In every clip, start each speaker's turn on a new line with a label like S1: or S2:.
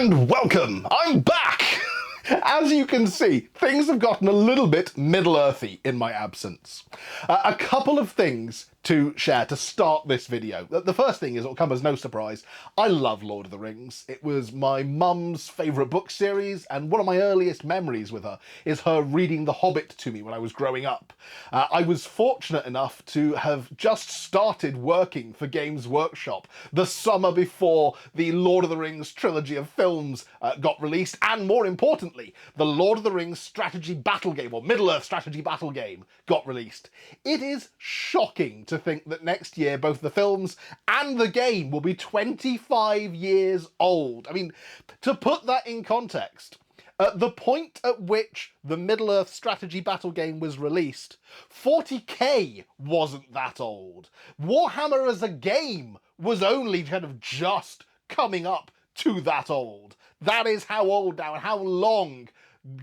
S1: And welcome! I'm back! As you can see, things have gotten a little bit Middle-earthy in my absence. A couple of things to share to start this video. The first thing is, it'll come as no surprise, I love Lord of the Rings. It was my mum's favourite book series, and one of my earliest memories with her is her reading The Hobbit to me when I was growing up. I was fortunate enough to have just started working for Games Workshop the summer before the Lord of the Rings trilogy of films got released, and more importantly, the Lord of the Rings strategy battle game, or Middle-earth strategy battle game, got released. It is shocking to think that next year both the films and the game will be 25 years old. I mean, to put that in context, at the point at which the Middle-earth strategy battle game was released, 40k wasn't that old. Warhammer as a game was only kind of just coming up to that old. That is how old now and how long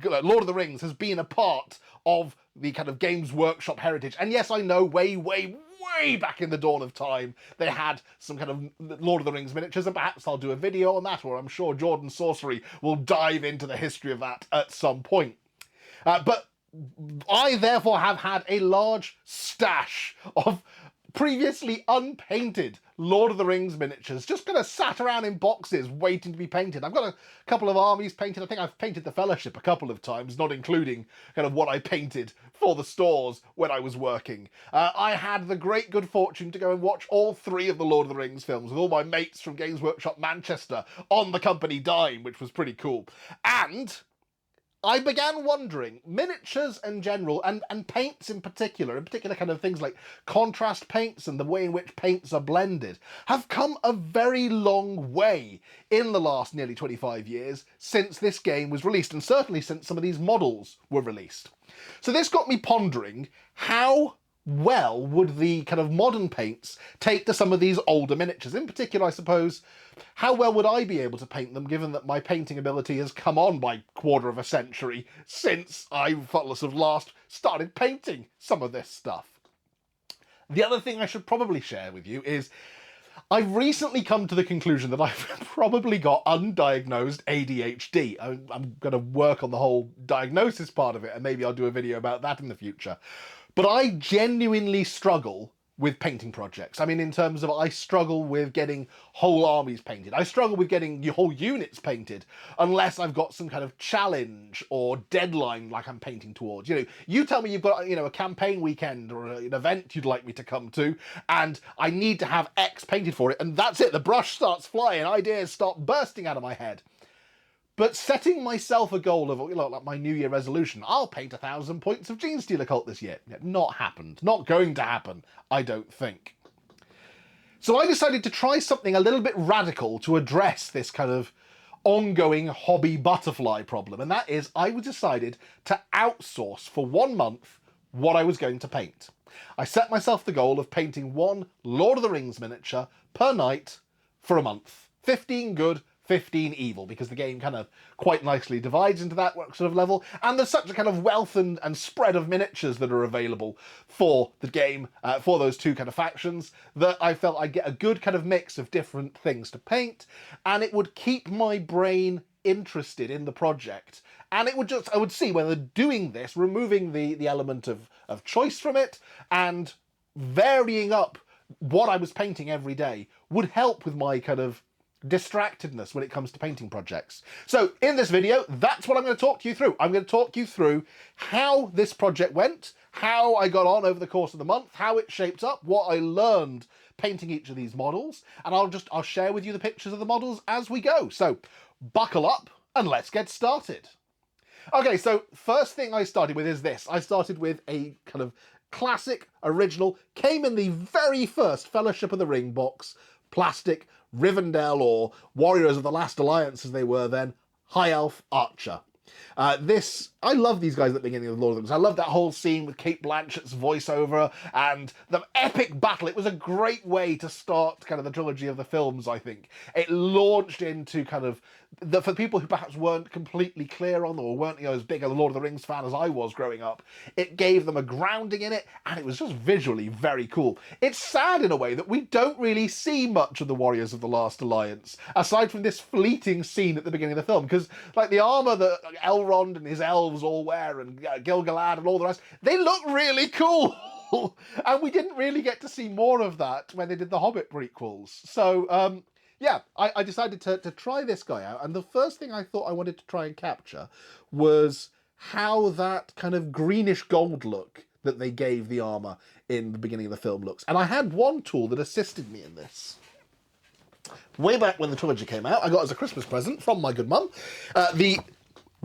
S1: Lord of the Rings has been a part of the kind of Games Workshop heritage. And yes, I know way back in the dawn of time, they had some kind of Lord of the Rings miniatures, and perhaps I'll do a video on that, or I'm sure Jordan Sorcery will dive into the history of that at some point. But I therefore have had a large stash of previously unpainted Lord of the Rings miniatures, just kind of sat around in boxes waiting to be painted. I've got a couple of armies painted. I think I've painted the Fellowship a couple of times, not including kind of what I painted for the stores when I was working. I had the great good fortune to go and watch all 3 of the Lord of the Rings films with all my mates from Games Workshop Manchester on the company dime, which was pretty cool. And I began wondering, miniatures in general, and paints in particular kind of things like contrast paints and the way in which paints are blended, have come a very long way in the last nearly 25 years since this game was released, and certainly since some of these models were released. So this got me pondering, how well would the kind of modern paints take to some of these older miniatures? In particular, I suppose, how well would I be able to paint them, given that my painting ability has come on by quarter of a century since I, thoughtless of last, started painting some of this stuff? The other thing I should probably share with you is I've recently come to the conclusion that I've probably got undiagnosed ADHD. I'm going to work on the whole diagnosis part of it, and maybe I'll do a video about that in the future. But I genuinely struggle with painting projects. I mean, in terms of, I struggle with getting whole armies painted. I struggle with getting whole units painted unless I've got some kind of challenge or deadline like I'm painting towards. You know, you tell me you've got, you know, a campaign weekend or an event you'd like me to come to, and I need to have X painted for it, and that's it. The brush starts flying, ideas start bursting out of my head. But setting myself a goal of, you know, like my New Year resolution, I'll paint 1,000 points of Genestealer Occult this year. Not happened. Not going to happen, I don't think. So I decided to try something a little bit radical to address this kind of ongoing hobby butterfly problem. And that is, I decided to outsource for 1 month what I was going to paint. I set myself the goal of painting 1 Lord of the Rings miniature per night for a month. 15 good, 15 evil, because the game kind of quite nicely divides into that sort of level, and there's such a kind of wealth and spread of miniatures that are available for the game, for those 2 kind of factions, that I felt I'd get a good kind of mix of different things to paint, and it would keep my brain interested in the project. And it would just, I would see whether doing this, removing the element of choice from it, and varying up what I was painting every day, would help with my kind of distractedness when it comes to painting projects. So in this video, that's what I'm going to talk to you through. I'm going to talk you through how this project went, how I got on over the course of the month, how it shaped up, what I learned painting each of these models, and I'll share with you the pictures of the models as we go. So buckle up and let's get started. Okay, so first thing I started with is this. I started with a kind of classic, original, came in the very first Fellowship of the Ring box, plastic Rivendell, or Warriors of the Last Alliance as they were then, High Elf Archer. I love these guys at the beginning of Lord of the Rings. I love that whole scene with Cate Blanchett's voiceover and the epic battle. It was a great way to start kind of the trilogy of the films, I think. It launched into kind of for people who perhaps weren't completely clear on or weren't as big a Lord of the Rings fan as I was growing up, it gave them a grounding in it, and it was just visually very cool. It's sad in a way that we don't really see much of the Warriors of the Last Alliance, aside from this fleeting scene at the beginning of the film, because like the armour that Elrond and his elves all wear, and Gil-galad and all the rest, they look really cool. And we didn't really get to see more of that when they did the Hobbit prequels. So, yeah, I decided to try this guy out. And the first thing I thought I wanted to try and capture was how that kind of greenish gold look that they gave the armour in the beginning of the film looks. And I had one tool that assisted me in this. Way back when the trilogy came out, I got as a Christmas present from my good mum the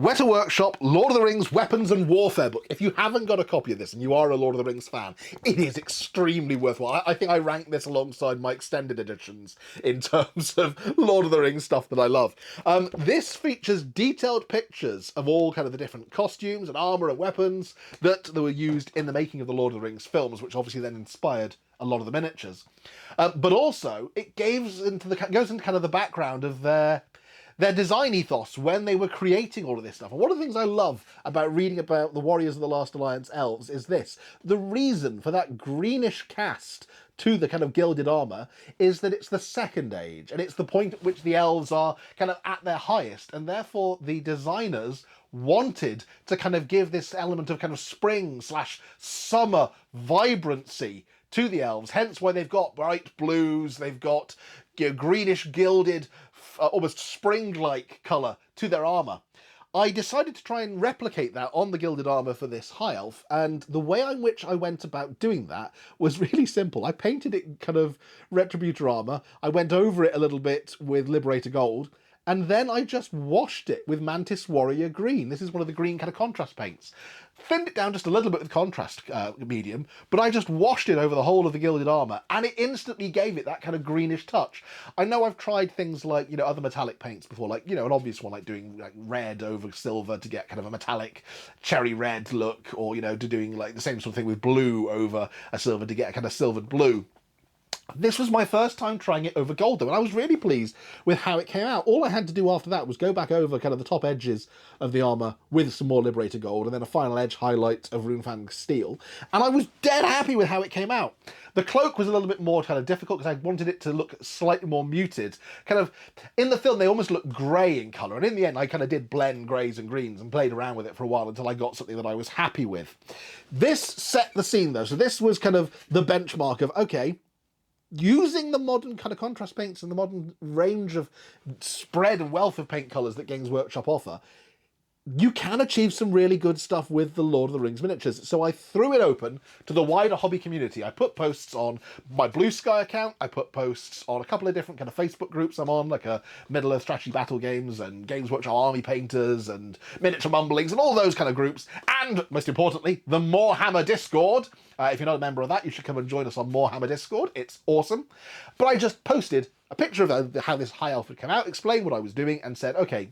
S1: Weta Workshop Lord of the Rings Weapons and Warfare book. If you haven't got a copy of this and you are a Lord of the Rings fan, it is extremely worthwhile. I think I rank this alongside my extended editions in terms of Lord of the Rings stuff that I love. This features detailed pictures of all kind of the different costumes and armour and weapons that were used in the making of the Lord of the Rings films, which obviously then inspired a lot of the miniatures. But also, it goes into kind of the background of their design ethos when they were creating all of this stuff. And one of the things I love about reading about the Warriors of the Last Alliance elves is this. The reason for that greenish cast to the kind of gilded armour is that it's the Second Age, and it's the point at which the elves are kind of at their highest, and therefore the designers wanted to kind of give this element of kind of spring/summer vibrancy to the elves, hence why they've got bright blues, they've got greenish gilded, almost spring-like colour to their armour. I decided to try and replicate that on the gilded armour for this high elf, and the way in which I went about doing that was really simple. I painted it kind of Retributor armour, I went over it a little bit with Liberator Gold, and then I just washed it with Mantis Warrior Green. This is one of the green kind of contrast paints. Thinned it down just a little bit with contrast medium, but I just washed it over the whole of the gilded armour, and it instantly gave it that kind of greenish touch. I know I've tried things like, other metallic paints before, like, an obvious one like doing like red over silver to get kind of a metallic cherry red look, or, to doing like the same sort of thing with blue over a silver to get a kind of silvered blue. This was my first time trying it over gold, though, and I was really pleased with how it came out. All I had to do after that was go back over kind of the top edges of the armour with some more Liberator Gold, and then a final edge highlight of Runefang Steel, and I was dead happy with how it came out. The cloak was a little bit more kind of difficult because I wanted it to look slightly more muted. Kind of, in the film, they almost look grey in colour, and in the end, I kind of did blend greys and greens and played around with it for a while until I got something that I was happy with. This set the scene, though, so this was kind of the benchmark of, okay, using the modern kind of contrast paints and the modern range of spread and wealth of paint colours that Games Workshop offer, you can achieve some really good stuff with the Lord of the Rings miniatures. So I threw it open to the wider hobby community. I put posts on my Blue Sky account, I put posts on a couple of different kind of Facebook groups I'm on, like a Middle-earth Strategy Battle Games and Games Workshop Army Painters and Miniature Mumblings and all those kind of groups, and most importantly, the Warhammer Discord. If you're not a member of that, you should come and join us on Warhammer Discord. It's awesome. But I just posted a picture of how this high elf had come out, explained what I was doing, and said, okay,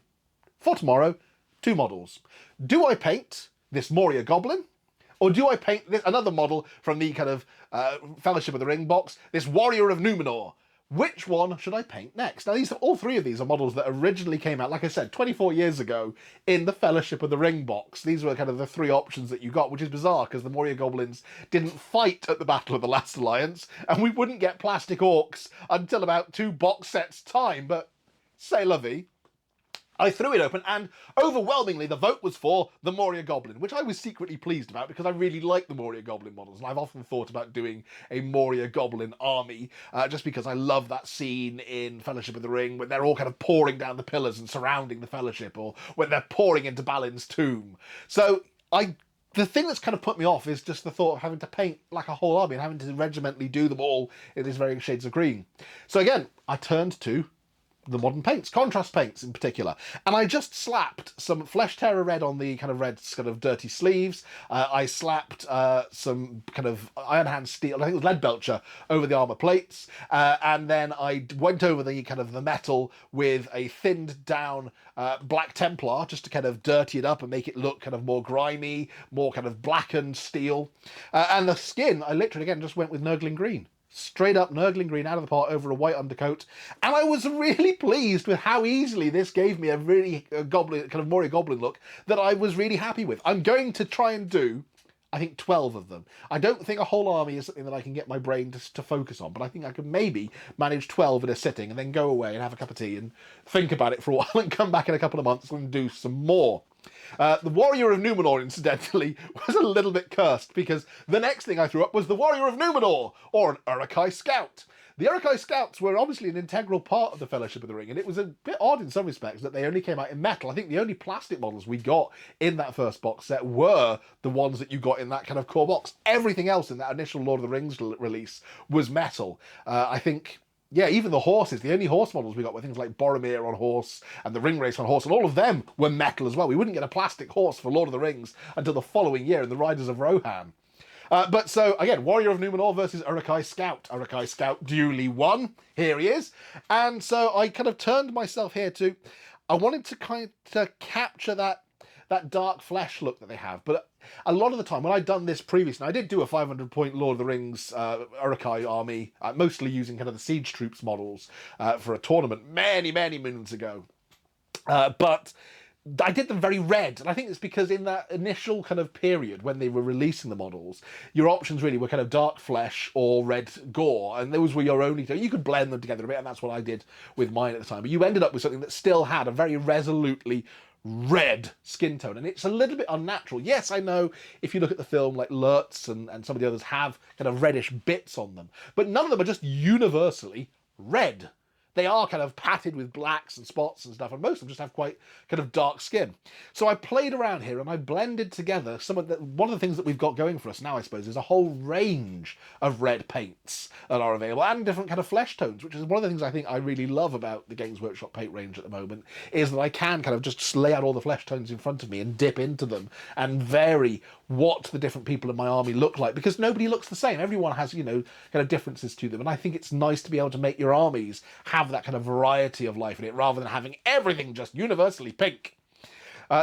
S1: for tomorrow, 2 models. Do I paint this Moria Goblin? Or do I paint another model from the kind of Fellowship of the Ring box, this Warrior of Numenor? Which one should I paint next? Now, all 3 of these are models that originally came out, like I said, 24 years ago in the Fellowship of the Ring box. These were kind of the 3 options that you got, which is bizarre because the Moria Goblins didn't fight at the Battle of the Last Alliance, and we wouldn't get plastic orcs until about 2 box sets time, but c'est la vie. I threw it open, and overwhelmingly the vote was for the Moria Goblin, which I was secretly pleased about because I really like the Moria Goblin models, and I've often thought about doing a Moria Goblin army, just because I love that scene in Fellowship of the Ring when they're all kind of pouring down the pillars and surrounding the Fellowship, or when they're pouring into Balin's tomb. So the thing that's kind of put me off is just the thought of having to paint like a whole army and having to regimentally do them all in these varying shades of green. So again, I turned to the modern paints, contrast paints in particular. And I just slapped some Flesh Terror red on the kind of red, kind of dirty sleeves. I slapped some kind of Iron Hand steel, I think it was Lead Belcher, over the armour plates. And then I went over the kind of the metal with a thinned down Black Templar, just to kind of dirty it up and make it look kind of more grimy, more kind of blackened steel. And the skin, I literally, again, just went with Nurgling Green. straight up Nurgling green out of the pot over a white undercoat, and I was really pleased with how easily this gave me a really goblin, kind of Moria goblin look that I was really happy with. I'm going to try and do, I think, 12 of them. I don't think a whole army is something that I can get my brain to focus on, but I think I could maybe manage 12 in a sitting and then go away and have a cup of tea and think about it for a while and come back in a couple of months and do some more. The Warrior of Numenor, incidentally, was a little bit cursed because the next thing I threw up was the Warrior of Numenor, or an Uruk-hai Scout. The Uruk-hai Scouts were obviously an integral part of the Fellowship of the Ring, and it was a bit odd in some respects that they only came out in metal. I think the only plastic models we got in that first box set were the ones that you got in that kind of core box. Everything else in that initial Lord of the Rings release was metal. I think... yeah, even the horses, the only horse models we got were things like Boromir on horse and the Ringwraith on horse, and all of them were metal as well. We wouldn't get a plastic horse for Lord of the Rings until the following year in the Riders of Rohan. But so, again, Warrior of Numenor versus Uruk-hai Scout. Uruk-hai Scout duly won. Here he is. And so I kind of turned myself here to... I wanted to kind of capture that dark flesh look that they have, but a lot of the time when I'd done this previously, and I did do a 500-point Lord of the Rings Uruk-hai army, mostly using kind of the siege troops models for a tournament many, many moons ago. But I did them very red, and I think it's because in that initial kind of period when they were releasing the models, your options really were kind of dark flesh or red gore, and those were your only... you could blend them together a bit, and that's what I did with mine at the time. But you ended up with something that still had a very resolutely red skin tone, and it's a little bit unnatural. Yes, I know if you look at the film, like Lurtz and some of the others have kind of reddish bits on them, but none of them are just universally red. They are kind of patted with blacks and spots and stuff, and most of them just have quite kind of dark skin. So I played around here and I blended together some of the... one of the things that we've got going for us now, I suppose, is a whole range of red paints that are available, and different kind of flesh tones, which is one of the things I think I really love about the Games Workshop paint range at the moment, is that I can kind of just lay out all the flesh tones in front of me and dip into them and vary what the different people in my army look like, because nobody looks the same. Everyone has, you know, kind of differences to them, and I think it's nice to be able to make your armies have that kind of variety of life in it, rather than having everything just universally pink.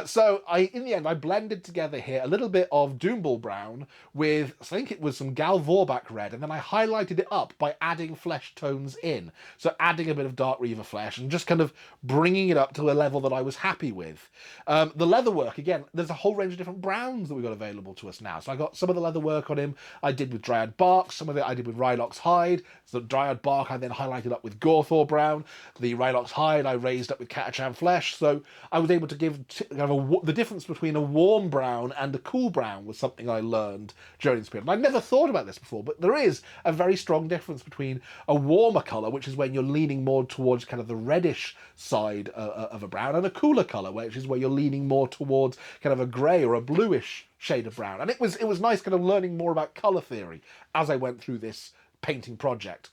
S1: So in the end, I blended together here a little bit of Doomball brown with, I think it was some Gal Vorbak red, and then I highlighted it up by adding flesh tones in. So adding a bit of Dark Reaver flesh and just kind of bringing it up to a level that I was happy with. The leatherwork, again, there's a whole range of different browns that we got available to us now. So I got some of the leatherwork on him I did with Dryad Bark, some of it I did with Rylock's hide. So Dryad Bark I then highlighted up with Gorthor brown. The Rylock's hide I raised up with Catachan flesh. So I was able to give... the difference between a warm brown and a cool brown was something I learned during this period. And I'd never thought about this before, but there is a very strong difference between a warmer colour, which is when you're leaning more towards kind of the reddish side of a brown, and a cooler colour, which is where you're leaning more towards kind of a grey or a bluish shade of brown. And it was nice kind of learning more about colour theory as I went through this painting project.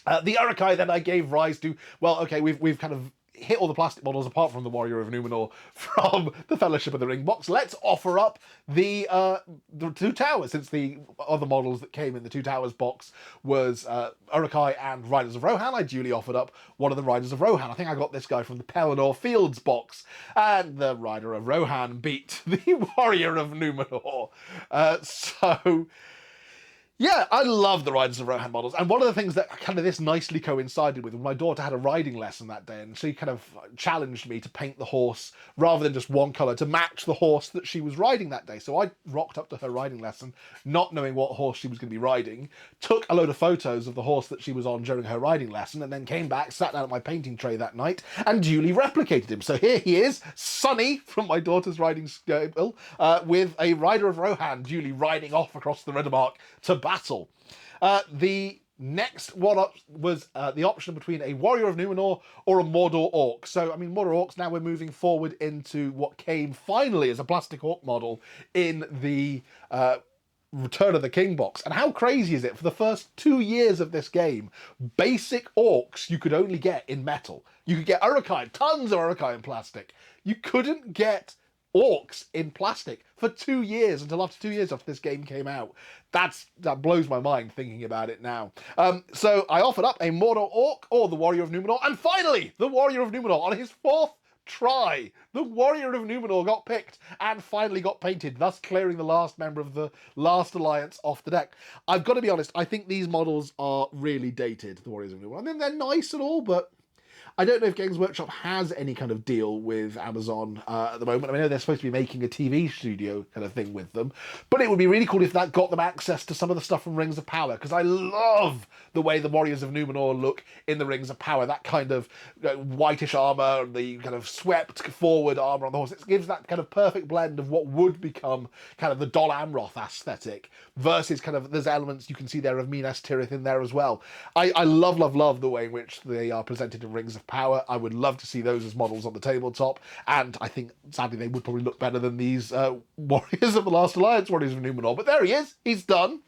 S1: The Uruk-hai then I gave rise to, well, okay, we've kind of hit all the plastic models apart from the Warrior of Numenor from the Fellowship of the Ring box. Let's offer up the Two Towers, since the other models that came in the Two Towers box was Uruk-hai and Riders of Rohan. I duly offered up one of the Riders of Rohan. I think I got this guy from the Pelennor Fields box, and the Rider of Rohan beat the Warrior of Numenor. Yeah, I love the Riders of Rohan models, and one of the things that kind of this nicely coincided with, my daughter had a riding lesson that day, and she kind of challenged me to paint the horse, rather than just one colour, to match the horse that she was riding that day. So I rocked up to her riding lesson, not knowing what horse she was going to be riding, took a load of photos of the horse that she was on during her riding lesson, and then came back, sat down at my painting tray that night, and duly replicated him. So here he is, Sonny, from my daughter's riding stable, with a Rider of Rohan duly riding off across the Riddermark to battle. The next one up was the option between a Warrior of Numenor or a Mordor Orc. So, I mean, Mordor Orcs, now we're moving forward into what came finally as a plastic orc model in the Return of the King box. And how crazy is it? For the first 2 years of this game, basic orcs you could only get in metal. You could get Uruk-hai, tons of Uruk-hai in plastic. You couldn't get orcs in plastic for 2 years, until after 2 years after this game came out. That blows my mind thinking about it now. So I offered up a Mordor Orc or the Warrior of Numenor, and finally the Warrior of Numenor on his 4th try. The Warrior of Numenor got picked and finally got painted, thus clearing the last member of the last alliance off the deck. I've got to be honest, I think these models are really dated, the Warriors of Numenor. I mean, they're nice and all, but I don't know if Games Workshop has any kind of deal with Amazon at the moment. I mean, I know they're supposed to be making a TV studio kind of thing with them, but it would be really cool if that got them access to some of the stuff from Rings of Power, because I love the way the Warriors of Numenor look in the Rings of Power. That kind of whitish armour, the kind of swept forward armour on the horse. It gives that kind of perfect blend of what would become kind of the Dol Amroth aesthetic versus kind of, there's elements you can see there of Minas Tirith in there as well. I love, love, love the way in which they are presented in Rings of Power. I would love to see those as models on the tabletop, and I think sadly they would probably look better than these Warriors of the Last Alliance, Warriors of Numenor. But there he is, he's done.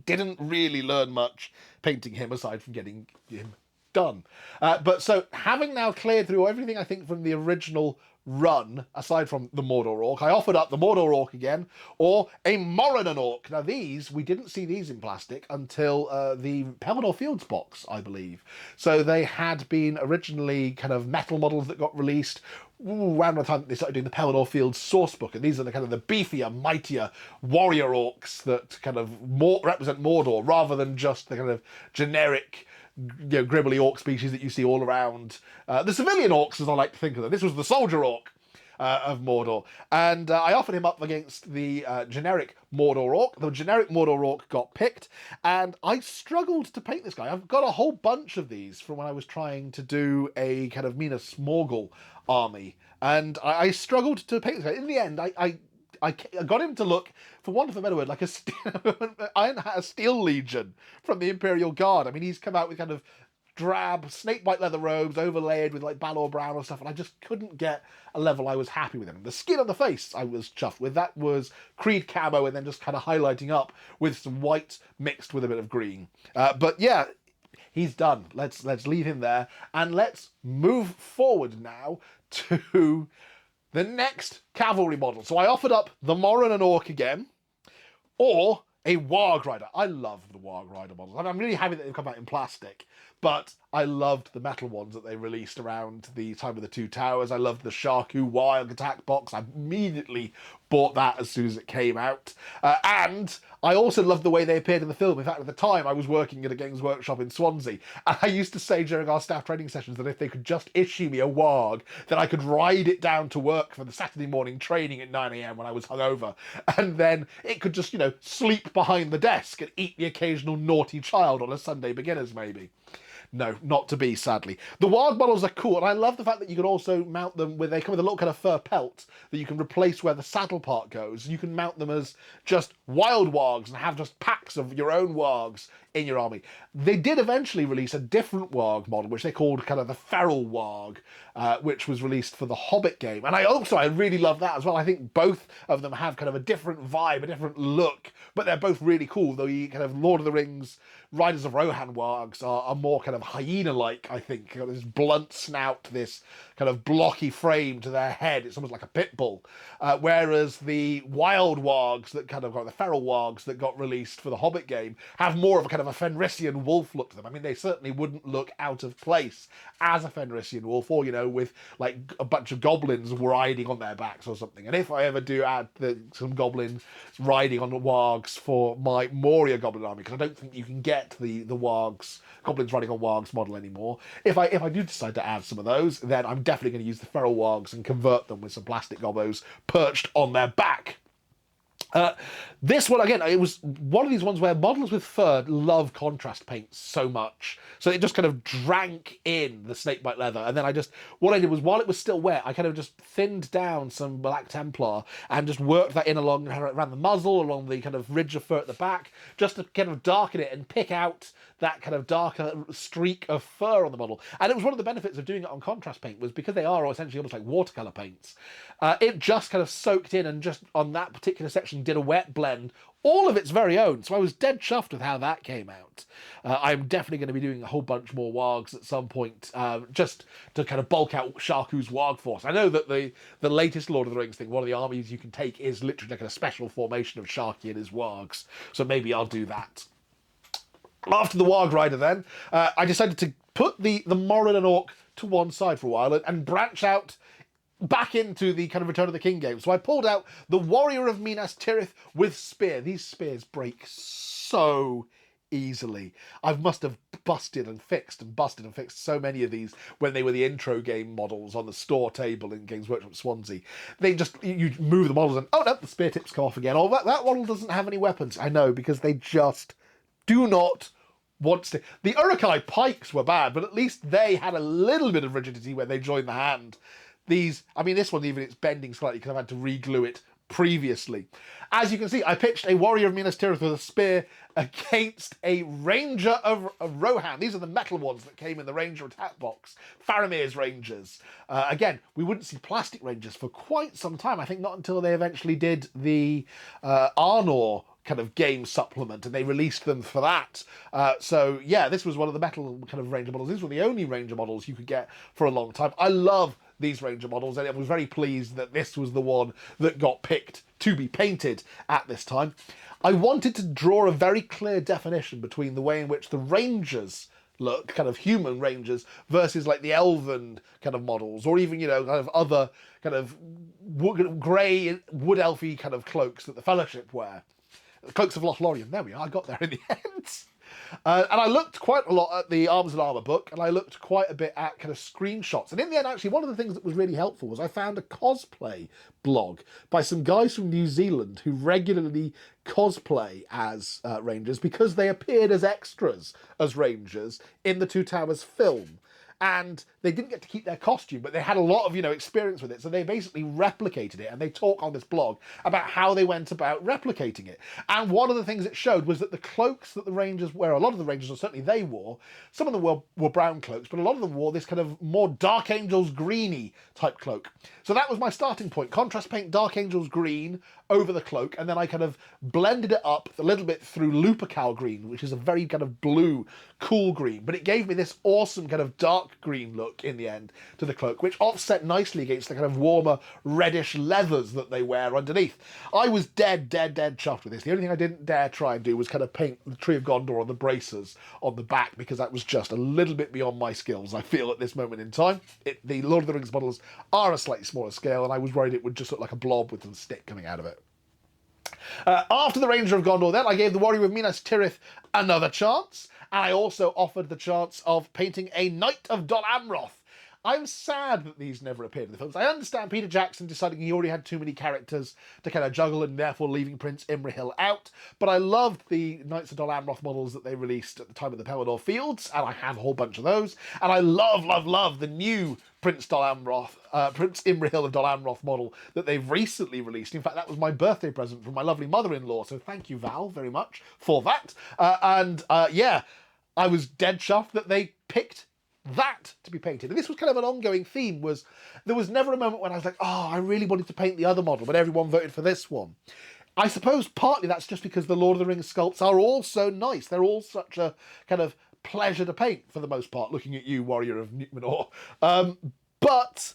S1: Didn't really learn much painting him aside from getting him done. But so having now cleared through everything I think from the original run, aside from the Mordor Orc, I offered up the Mordor Orc again, or a Morannon Orc. Now these, we didn't see these in plastic until the Pelennor Fields box, I believe. So they had been originally kind of metal models that got released around the time they started doing the Pelennor Fields source book, and these are the kind of the beefier, mightier warrior orcs that kind of more represent Mordor, rather than just the kind of generic, you know, gribbly orc species that you see all around. The civilian orcs, as I like to think of them. This was the soldier orc of Mordor. And I offered him up against the generic Mordor orc. The generic Mordor orc got picked, and I struggled to paint this guy. I've got a whole bunch of these from when I was trying to do a kind of Minas Morgul army, and I struggled to paint this guy. In the end, I got him to look, for want of a better word, like a Steel Legion from the Imperial Guard. I mean, he's come out with kind of drab snakebite leather robes overlaid with like Balor brown and stuff, and I just couldn't get a level I was happy with him. The skin on the face I was chuffed with. That was Creed camo and then just kind of highlighting up with some white mixed with a bit of green. But yeah, he's done. Let's leave him there, and let's move forward now to the next cavalry model. So I offered up the Morannon Orc again, or a Warg Rider. I love the Warg Rider models. I'm really happy that they've come out in plastic, but I loved the metal ones that they released around the time of the Two Towers. I loved the Sharku Warg attack box. I immediately bought that as soon as it came out. And I also loved the way they appeared in the film. In fact, at the time, I was working at a Games Workshop in Swansea, and I used to say during our staff training sessions that if they could just issue me a Warg, then I could ride it down to work for the Saturday morning training at 9 AM when I was hungover, and then it could just, you know, sleep behind the desk and eat the occasional naughty child on a Sunday beginners, maybe. No, not to be, sadly. The Warg models are cool, and I love the fact that you can also mount them with, they come with a little kind of fur pelt that you can replace where the saddle part goes. You can mount them as just wild wargs and have just packs of your own wargs in your army. They did eventually release a different warg model, which they called kind of the feral warg, which was released for the Hobbit game. And I really love that as well. I think both of them have kind of a different vibe, a different look, but they're both really cool. The kind of Lord of the Rings Riders of Rohan wargs are more kind of hyena-like, I think. This blunt snout, this kind of blocky frame to their head. It's almost like a pit bull. Whereas the wild wargs that kind of got, the feral wargs that got released for the Hobbit game, have more of a kind of a Fenrisian wolf look to them. I mean, they certainly wouldn't look out of place as a Fenrisian wolf, or, you know, with like a bunch of goblins riding on their backs or something. And if I ever do add some goblins riding on the wargs for my Moria goblin army, because I don't think you can get the wargs, goblins riding on wargs model anymore. If I do decide to add some of those, then I'm definitely going to use the feral wargs and convert them with some plastic gobbos perched on their back. This one, again, it was one of these ones where models with fur love contrast paints so much. So it just kind of drank in the snakebite leather. And then what I did was, while it was still wet, I kind of just thinned down some Black Templar and just worked that in around the muzzle, along the kind of ridge of fur at the back, just to kind of darken it and pick out that kind of darker streak of fur on the model. And it was one of the benefits of doing it on contrast paint, was because they are essentially almost like watercolour paints. It just kind of soaked in and just on that particular section did a wet blend, all of its very own. So I was dead chuffed with how that came out. I'm definitely going to be doing a whole bunch more wargs at some point, just to kind of bulk out Sharku's warg force. I know that the latest Lord of the Rings thing, one of the armies you can take is literally like a special formation of Sharky and his wargs. So maybe I'll do that. After the Warg Rider then, I decided to put the Morin and Orc to one side for a while and branch out back into the kind of Return of the King game. So I pulled out the Warrior of Minas Tirith with spear. These spears break so easily. I must have busted and fixed so many of these when they were the intro game models on the store table in Games Workshop Swansea. They just, you move the models and, oh no, the spear tips come off again. Oh, that model doesn't have any weapons. I know, because they just do not want to. The Uruk-hai pikes were bad, but at least they had a little bit of rigidity when they joined the hand. These, I mean, this one, even it's bending slightly because I've had to re-glue it previously. As you can see, I pitched a Warrior of Minas Tirith with a spear against a Ranger of Rohan. These are the metal ones that came in the Ranger attack box. Faramir's Rangers. Again, we wouldn't see plastic Rangers for quite some time. I think not until they eventually did the Arnor kind of game supplement, and they released them for that. So yeah, this was one of the metal kind of Ranger models. These were the only Ranger models you could get for a long time. I love these Ranger models, and I was very pleased that this was the one that got picked to be painted at this time. I wanted to draw a very clear definition between the way in which the Rangers look, kind of human Rangers, versus like the Elven kind of models, or even, you know, kind of other kind of grey, wood elfy kind of cloaks that the Fellowship wear. The Cloaks of Lothlorien, there we are, I got there in the end. And I looked quite a lot at the Arms and Armour book, and I looked quite a bit at kind of screenshots. And in the end, actually, one of the things that was really helpful was I found a cosplay blog by some guys from New Zealand who regularly cosplay as Rangers because they appeared as extras as Rangers in the Two Towers film. And they didn't get to keep their costume, but they had a lot of, you know, experience with it. So they basically replicated it, and they talk on this blog about how they went about replicating it. And one of the things it showed was that the cloaks that the Rangers wear, a lot of the Rangers, or certainly they wore, some of them were brown cloaks, but a lot of them wore this kind of more Dark Angels greeny type cloak. So that was my starting point. Contrast paint Dark Angels green over the cloak, and then I kind of blended it up a little bit through Lupercal green, which is a very kind of blue, cool green, but it gave me this awesome kind of dark green look in the end to the cloak, which offset nicely against the kind of warmer reddish leathers that they wear underneath. I was dead chuffed with this. The only thing I didn't dare try and do was kind of paint the Tree of Gondor on the bracers on the back, because that was just a little bit beyond my skills, I feel, at this moment in time. The Lord of the Rings models are a slightly smaller scale, and I was worried it would just look like a blob with a stick coming out of it. After the Ranger of Gondor, then, I gave the Warrior of Minas Tirith another chance, and I also offered the chance of painting a Knight of Dol Amroth. I'm sad that these never appeared in the films. I understand Peter Jackson deciding he already had too many characters to kind of juggle and therefore leaving Prince Imrahil out, but I loved the Knights of Dol Amroth models that they released at the time of the Pelennor Fields, and I have a whole bunch of those, and I love the new Prince Imrahil of Dol Amroth model that they've recently released. In fact, that was my birthday present from my lovely mother-in-law, so thank you, Val, very much for that. Yeah, I was dead chuffed that they picked that to be painted. And this was kind of an ongoing theme, was there was never a moment when I was like, oh, I really wanted to paint the other model, but everyone voted for this one. I suppose partly that's just because the Lord of the Rings sculpts are all so nice. They're all such a kind of pleasure to paint, for the most part, looking at you, Warrior of Numeor. But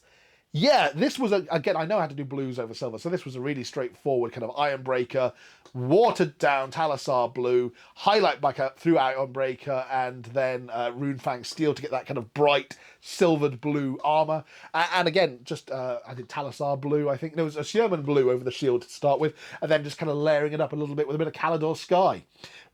S1: yeah, this was, again, I know how to do blues over silver, so this was a really straightforward kind of Ironbreaker, watered down Talassar blue, highlight back up through Ironbreaker, and then Runefang steel to get that kind of bright silvered blue armour. And again, just, I did Talassar blue, I think. There was a Sherman blue over the shield to start with, and then just kind of layering it up a little bit with a bit of Caledor Sky.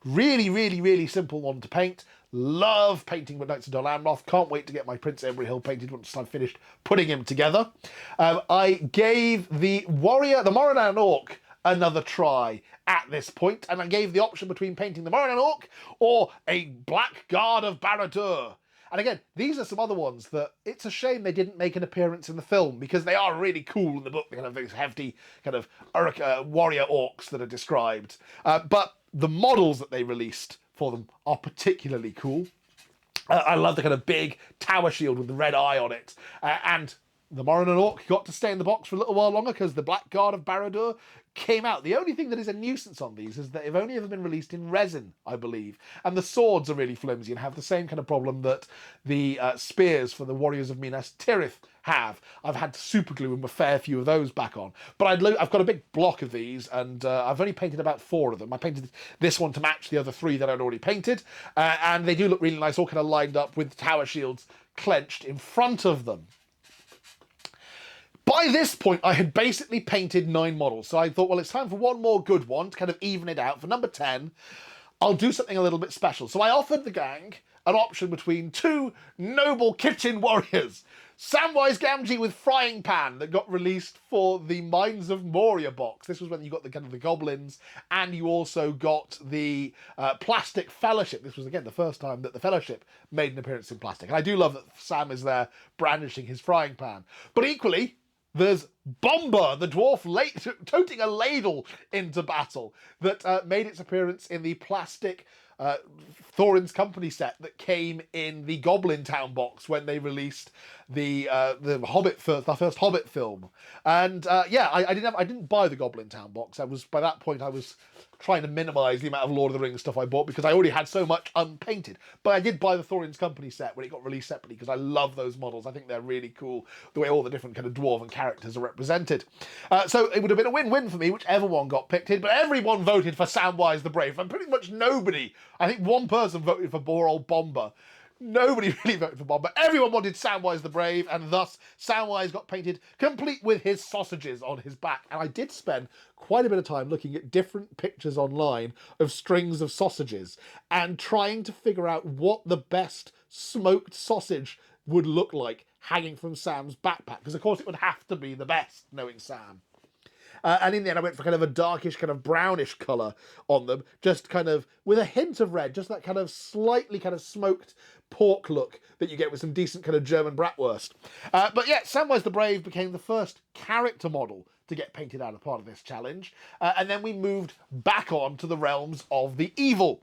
S1: Really simple one to paint. Love painting with Knights of Dol Amroth. Can't wait to get my Prince Imrahil painted once I've finished putting him together. I gave the Morin and Orc, another try at this point, and I gave the option between painting the Morin and Orc or a Black Guard of Barad-dur. And again, these are some other ones that it's a shame they didn't make an appearance in the film, because they are really cool in the book. They kind of these hefty kind of warrior orcs that are described. But the models that they released for them are particularly cool. I love the kind of big tower shield with the red eye on it. And The Morin and Orc got to stay in the box for a little while longer because the Black Guard of Barad-dur came out. The only thing that is a nuisance on these is that they've only ever been released in resin, I believe. And the swords are really flimsy and have the same kind of problem that the spears for the Warriors of Minas Tirith have. I've had to super glue a fair few of those back on. But I've got a big block of these, and I've only painted about 4 of them. I painted this one to match the other 3 that I'd already painted. And they do look really nice, all kind of lined up with tower shields clenched in front of them. By this point, I had basically painted 9 models, so I thought, well, it's time for one more good one to kind of even it out. For number 10, I'll do something a little bit special. So I offered the gang an option between 2 noble kitchen warriors. Samwise Gamgee with Frying Pan that got released for the Mines of Moria box. This was when you got the kind of the Goblins, and you also got the plastic Fellowship. This was, again, the first time that the Fellowship made an appearance in plastic. And I do love that Sam is there brandishing his frying pan. But equally, there's Bomber, the dwarf toting a ladle into battle that made its appearance in the plastic Thorin's Company set that came in the Goblin Town box when they released the first Hobbit film. And yeah, I didn't buy the Goblin Town box. By that point I was trying to minimise the amount of Lord of the Rings stuff I bought because I already had so much unpainted. But I did buy the Thorin's Company set when it got released separately because I love those models. I think they're really cool, the way all the different kind of dwarven characters are represented. So it would have been a win-win for me, whichever one got picked in, but everyone voted for Samwise the Brave, and pretty much nobody, I think one person voted for poor old Bomber. Nobody really voted for Bomber. Everyone wanted Samwise the Brave, and thus Samwise got painted complete with his sausages on his back. And I did spend quite a bit of time looking at different pictures online of strings of sausages and trying to figure out what the best smoked sausage would look like hanging from Sam's backpack. Because, of course, it would have to be the best, knowing Sam. And in the end, I went for kind of a darkish, kind of brownish colour on them, just kind of with a hint of red, just that kind of slightly kind of smoked pork look that you get with some decent kind of German bratwurst. But yeah, Samwise the Brave became the first character model to get painted out as part of this challenge. And then we moved back on to the realms of the evil.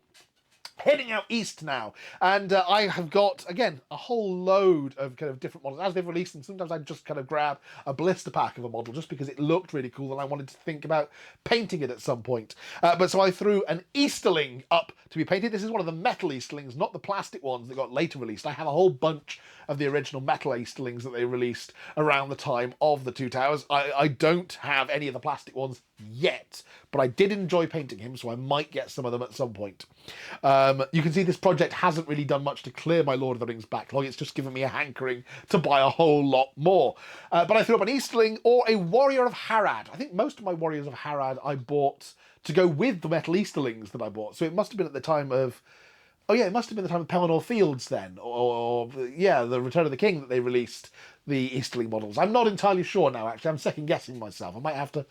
S1: Heading out east now, and I have got, again, a whole load of kind of different models. As they've released them, sometimes I just kind of grab a blister pack of a model just because it looked really cool and I wanted to think about painting it at some point. But so I threw an Easterling up to be painted. This is one of the metal Easterlings, not the plastic ones that got later released. I have a whole bunch of the original metal Easterlings that they released around the time of the Two Towers. I don't have any of the plastic ones yet, but I did enjoy painting him, so I might get some of them at some point. You can see this project hasn't really done much to clear my Lord of the Rings backlog. It's just given me a hankering to buy a whole lot more. But I threw up an Easterling or a Warrior of Harad. I think most of my Warriors of Harad I bought to go with the metal Easterlings that I bought. So it must have been at the time of... Oh yeah, it must have been the time of Pelennor Fields then. Or yeah, the Return of the King that they released the Easterling models. I'm not entirely sure now, actually. I'm second-guessing myself. I might have to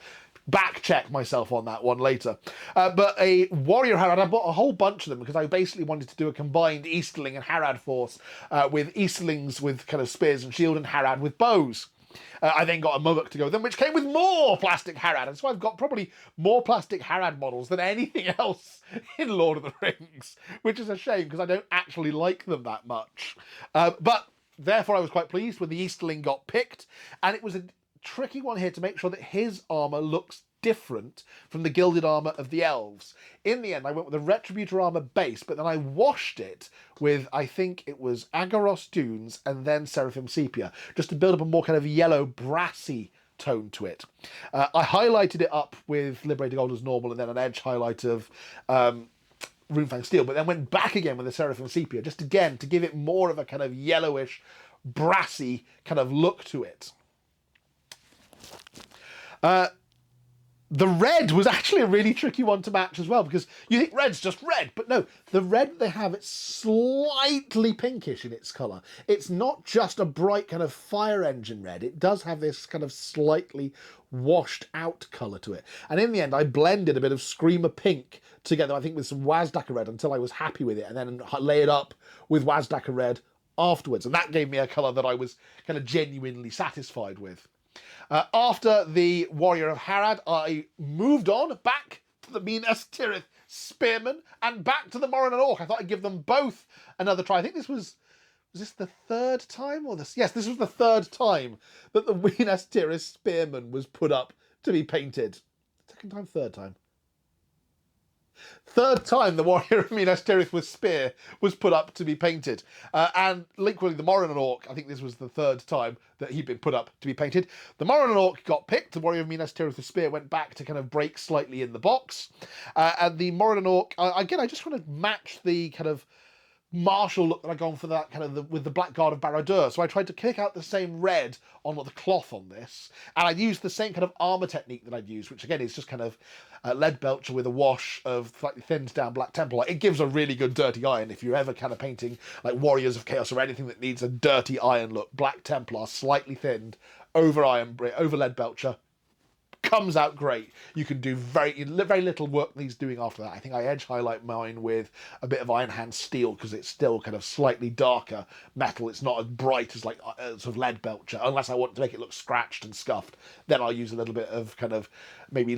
S1: back-check myself on that one later. But a Warrior Harad, I bought a whole bunch of them because I basically wanted to do a combined Easterling and Harad force with Easterlings with kind of spears and shield and Harad with bows. I then got a Mummock to go with them, which came with more plastic Harad. And so I've got probably more plastic Harad models than anything else in Lord of the Rings, which is a shame because I don't actually like them that much. But therefore I was quite pleased when the Easterling got picked, and it was a tricky one here to make sure that his armour looks different from the gilded armour of the Elves. In the end, I went with a Retributor armour base, but then I washed it with, I think it was Agaros Dunes and then Seraphim Sepia, just to build up a more kind of yellow, brassy tone to it. I highlighted it up with Liberated Gold as normal and then an edge highlight of Runefang Steel, but then went back again with the Seraphim Sepia, just again to give it more of a kind of yellowish, brassy kind of look to it. The red was actually a really tricky one to match as well, because you think red's just red, but no, the red they have, it's slightly pinkish in its colour. It's not just a bright kind of fire engine red, it does have this kind of slightly washed out colour to it. And in the end, I blended a bit of Screamer Pink together, I think with some Wazdaka Red until I was happy with it, and then layered up with Wazdaka Red afterwards. And that gave me a colour that I was kind of genuinely satisfied with. After the Warrior of Harad, I moved on back to the Minas Tirith Spearmen and back to the Morin and Orc. I thought I'd give them both another try. I think this was Was this the third time or this? Yes, this was the third time that the Minas Tirith Spearman was put up to be painted. Second time, third time. Third time the warrior of Minas Tirith with spear was put up to be painted. And equally, the Moran and Orc, I think this was the third time that he'd been put up to be painted. The Moran and Orc got picked. The warrior of Minas Tirith with spear went back to kind of break slightly in the box. And the Moran and Orc, again, I just want to match the kind of martial look that I'd gone for that kind of with the Black Guard of Barad-dur. So I tried to kick out the same red on the cloth on this, and I'd used the same kind of armour technique that I'd used, which again is just kind of lead belcher with a wash of slightly thinned down Black Templar. It gives a really good dirty iron if you're ever kind of painting like Warriors of Chaos or anything that needs a dirty iron look. Black Templar, slightly thinned, over lead belcher. Comes out great. You can do very little work he's doing after that. I think I edge highlight mine with a bit of Iron Hand steel because it's still kind of slightly darker metal. It's not as bright as like sort of lead belcher, unless I want to make it look scratched and scuffed. Then I'll use a little bit of kind of maybe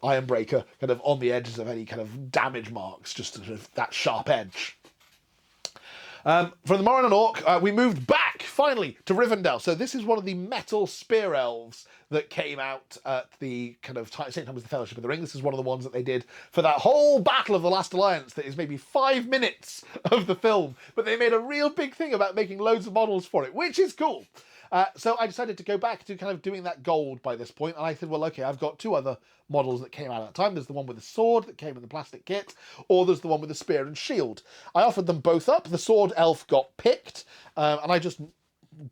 S1: iron breaker kind of on the edges of any kind of damage marks, just to sort of that sharp edge. From the Moran and Orc, we moved back, finally, to Rivendell. So this is one of the metal spear elves that came out at the kind of same time as the Fellowship of the Ring. This is one of the ones that they did for that whole Battle of the Last Alliance that is maybe 5 minutes of the film. But they made a real big thing about making loads of models for it, which is cool. So I decided to go back to kind of doing that gold by this point, and I said, well, okay, I've got 2 other models that came out at that time. There's the one with the sword that came in the plastic kit, or there's the one with the spear and shield. I offered them both up. The sword elf got picked, and I just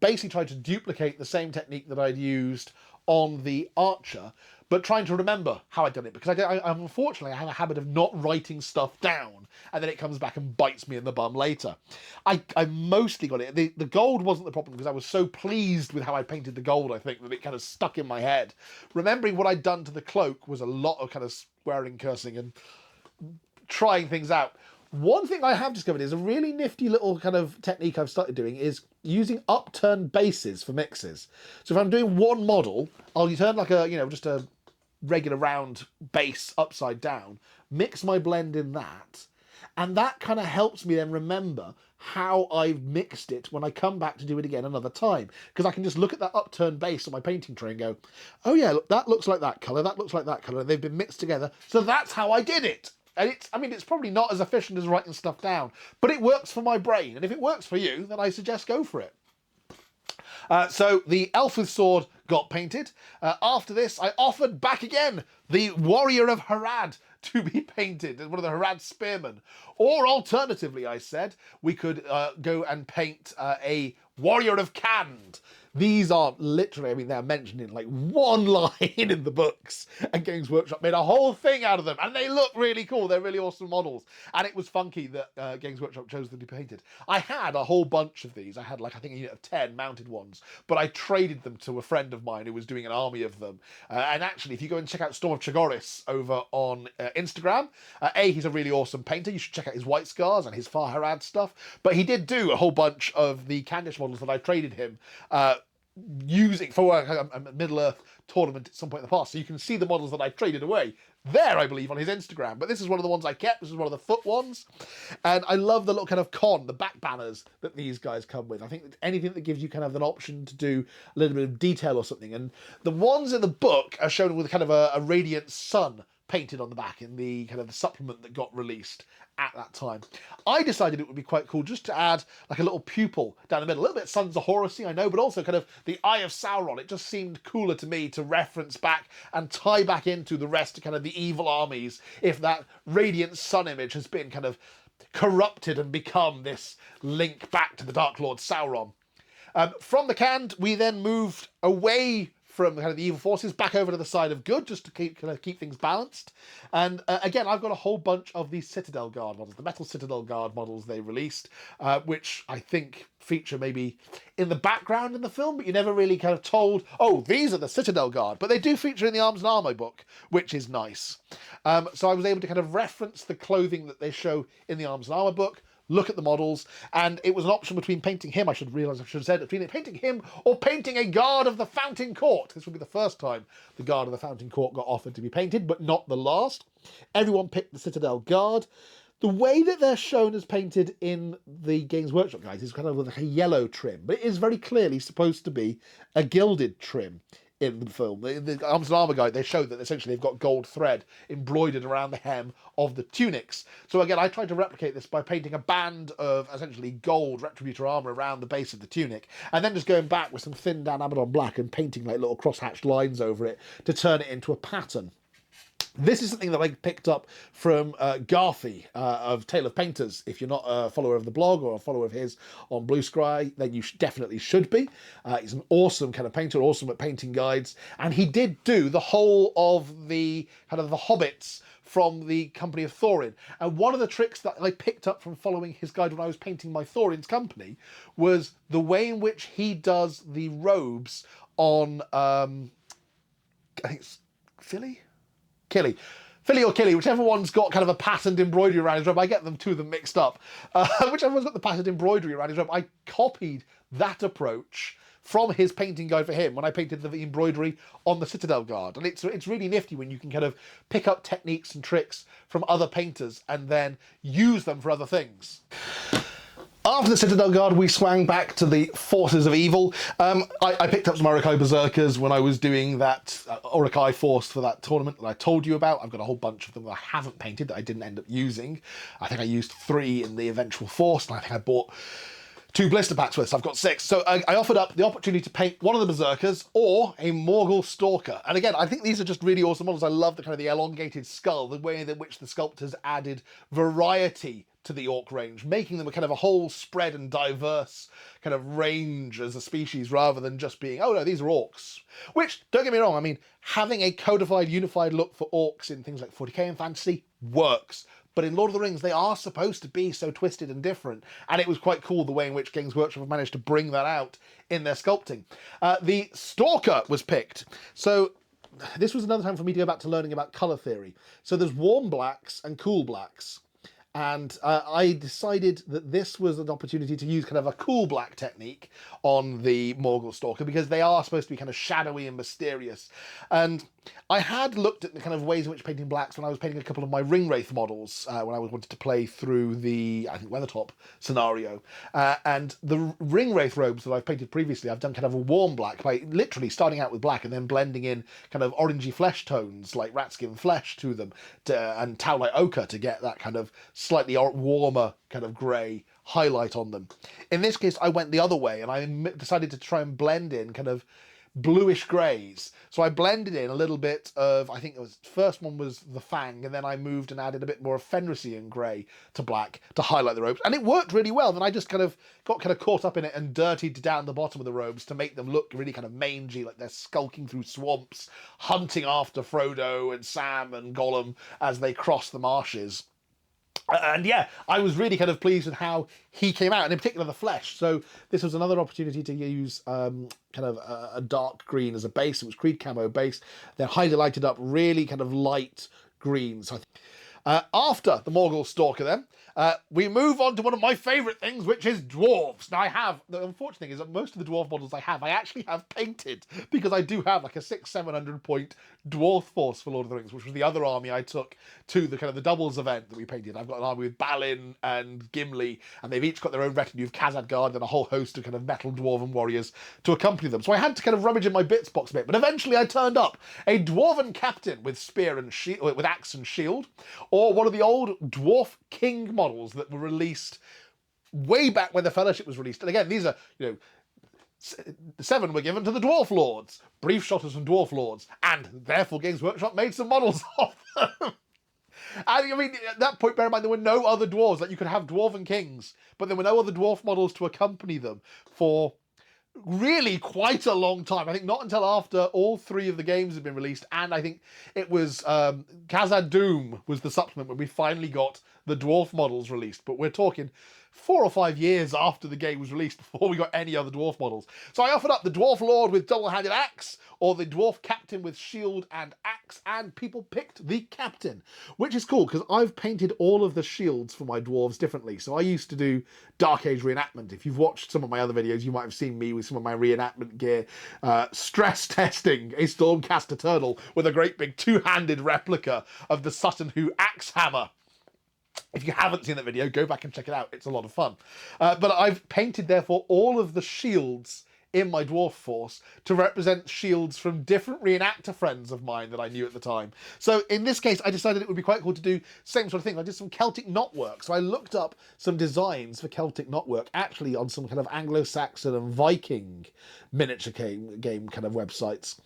S1: basically tried to duplicate the same technique that I'd used on the archer, but trying to remember how I'd done it, because unfortunately I have a habit of not writing stuff down, and then it comes back and bites me in the bum later. I mostly got it. The gold wasn't the problem, because I was so pleased with how I painted the gold, I think, that it kind of stuck in my head. Remembering what I'd done to the cloak was a lot of kind of swearing, cursing, and trying things out. One thing I have discovered is a really nifty little kind of technique I've started doing is using upturned bases for mixes. So if I'm doing one model, I'll turn like just a regular round base upside down, mix my blend in that, and that kind of helps me then remember how I've mixed it when I come back to do it again another time. Because I can just look at that upturned base on my painting tray and go, oh yeah, look, that looks like that colour, that looks like that colour, and they've been mixed together, so that's how I did it. And it's probably not as efficient as writing stuff down, but it works for my brain. And if it works for you, then I suggest go for it. So the elf with sword got painted. After this, I offered back again the warrior of Harad to be painted, one of the Harad spearmen. Or alternatively, I said, we could go and paint a warrior of Khand. These are literally, I mean, they're mentioned in like one line in the books, and Games Workshop made a whole thing out of them, and they look really cool. They're really awesome models, and it was funky that Games Workshop chose them to be painted. I had a whole bunch of these. I had like, I think a unit of 10 mounted ones, but I traded them to a friend of mine who was doing an army of them. And actually, if you go and check out Storm of Chagoris over on Instagram, he's a really awesome painter. You should check out his White Scars and his Far Harad stuff, but he did do a whole bunch of the Candish models that I traded him, using for a Middle-earth tournament at some point in the past. So you can see the models that I traded away there, I believe, on his Instagram. But this is one of the ones I kept. This is one of the foot ones. And I love the little kind of the back banners that these guys come with. I think that anything that gives you kind of an option to do a little bit of detail or something. And the ones in the book are shown with kind of a radiant sun painted on the back in the kind of the supplement that got released at that time. I decided it would be quite cool just to add like a little pupil down the middle, a little bit Sons of Horus-y, I know, but also kind of the Eye of Sauron. It just seemed cooler to me to reference back and tie back into the rest of kind of the evil armies if that radiant sun image has been kind of corrupted and become this link back to the Dark Lord Sauron. From the Khand, we then moved away from kind of the evil forces back over to the side of good, just to keep things balanced. And again, I've got a whole bunch of these Citadel Guard models, the metal Citadel Guard models they released, which I think feature maybe in the background in the film, but you're never really kind of told, oh, these are the Citadel Guard. But they do feature in the Arms and Armour book, which is nice. So I was able to kind of reference the clothing that they show in the Arms and Armour book, look at the models, and it was an option between painting him, I should have said, between painting him or painting a Guard of the Fountain Court. This would be the first time the Guard of the Fountain Court got offered to be painted, but not the last. Everyone picked the Citadel Guard. The way that they're shown as painted in the Games Workshop guides is kind of like a yellow trim, but it is very clearly supposed to be a gilded trim in the film. The Arms and Armour guide, they show that essentially they've got gold thread embroidered around the hem of the tunics. So again, I tried to replicate this by painting a band of essentially gold Retributor armour around the base of the tunic, and then just going back with some thinned down Abaddon black and painting like little cross-hatched lines over it to turn it into a pattern. This is something that I picked up from Garthy of Tale of Painters. If you're not a follower of the blog or a follower of his on Blue Sky, then you definitely should be. He's an awesome kind of painter, awesome at painting guides. And he did do the whole of the kind of the hobbits from the Company of Thorin. And one of the tricks that I picked up from following his guide when I was painting my Thorin's company was the way in which he does the robes on, I think it's Philly or Killy, whichever one's got kind of a patterned embroidery around his robe. I get them two of them mixed up. Whichever one's got the patterned embroidery around his robe, I copied that approach from his painting guide for him when I painted the embroidery on the Citadel Guard. And it's really nifty when you can kind of pick up techniques and tricks from other painters and then use them for other things. After the Citadel Guard, we swang back to the Forces of Evil. I picked up some Uruk-hai Berserkers when I was doing that Uruk-hai force for that tournament that I told you about. I've got a whole bunch of them that I haven't painted that I didn't end up using. I think I used 3 in the eventual force, and I think I bought 2 blister packs worth, so I've got 6. So I offered up the opportunity to paint one of the Berserkers or a Morgul Stalker. And again, I think these are just really awesome models. I love the kind of the elongated skull, the way in which the sculptors added variety to the orc range, making them a kind of a whole spread and diverse kind of range as a species rather than just being, oh no, these are orcs. Which, don't get me wrong, I mean, having a codified, unified look for orcs in things like 40k and fantasy works. But in Lord of the Rings, they are supposed to be so twisted and different. And it was quite cool the way in which Games Workshop have managed to bring that out in their sculpting. The Stalker was picked. So this was another time for me to go back to learning about colour theory. So there's warm blacks and cool blacks. And I decided that this was an opportunity to use kind of a cool black technique on the Morgul Stalker because they are supposed to be kind of shadowy and mysterious. And I had looked at the kind of ways in which painting blacks when I was painting a couple of my Ringwraith models when I wanted to play through the, I think, Weathertop scenario. And the Ringwraith robes that I've painted previously, I've done kind of a warm black by literally starting out with black and then blending in kind of orangey flesh tones like ratskin flesh to them and Towlite ochre to get that kind of slightly warmer kind of grey highlight on them. In this case, I went the other way and I decided to try and blend in kind of bluish greys. So I blended in a little bit of, I think it was, first one was the Fang, and then I moved and added a bit more of Fenrisian grey to black to highlight the robes. And it worked really well. Then I just kind of got caught up in it and dirtied down the bottom of the robes to make them look really kind of mangy, like they're skulking through swamps, hunting after Frodo and Sam and Gollum as they cross the marshes. And yeah, I was really kind of pleased with how he came out, and in particular the flesh. So this was another opportunity to use kind of a dark green as a base. It was Creed Camo base. Then highlighted up really kind of light green. So after the Morgul Stalker then, we move on to one of my favourite things, which is dwarves. Now the unfortunate thing is that most of the dwarf models I actually have painted, because I do have like a 600-700 point dwarf force for Lord of the Rings, which was the other army I took to the kind of the doubles event that we painted. I've got an army with Balin and Gimli, and they've each got their own retinue of Khazad Guard and a whole host of kind of metal dwarven warriors to accompany them. So I had to kind of rummage in my bits box a bit, but eventually I turned up a dwarven captain with spear and shield, with axe and shield, or one of the old dwarf king models that were released way back when the Fellowship was released. And again, these are, 7 were given to the Dwarf Lords, brief shot of some Dwarf Lords, and therefore Games Workshop made some models of them. And I mean, at that point, bear in mind, there were no other dwarves. Like, you could have dwarven kings, but there were no other dwarf models to accompany them for really quite a long time. I think not until after all 3 of the games had been released, and I think it was Khazad Doom was the supplement when we finally got the dwarf models released. But we're talking 4 or 5 years after the game was released before we got any other dwarf models. So I offered up the Dwarf Lord with double-handed axe, or the Dwarf Captain with shield and axe, and people picked the Captain, which is cool because I've painted all of the shields for my dwarves differently. So I used to do Dark Age reenactment. If you've watched some of my other videos, you might have seen me with some of my reenactment gear, stress testing a Stormcaster Turtle with a great big 2-handed replica of the Sutton Hoo axe hammer. If you haven't seen that video, go back and check it out. It's a lot of fun. But I've painted, therefore, all of the shields in my dwarf force to represent shields from different reenactor friends of mine that I knew at the time. So in this case, I decided it would be quite cool to do the same sort of thing. I did some Celtic knotwork. So I looked up some designs for Celtic knotwork, actually on some kind of Anglo-Saxon and Viking miniature game kind of websites.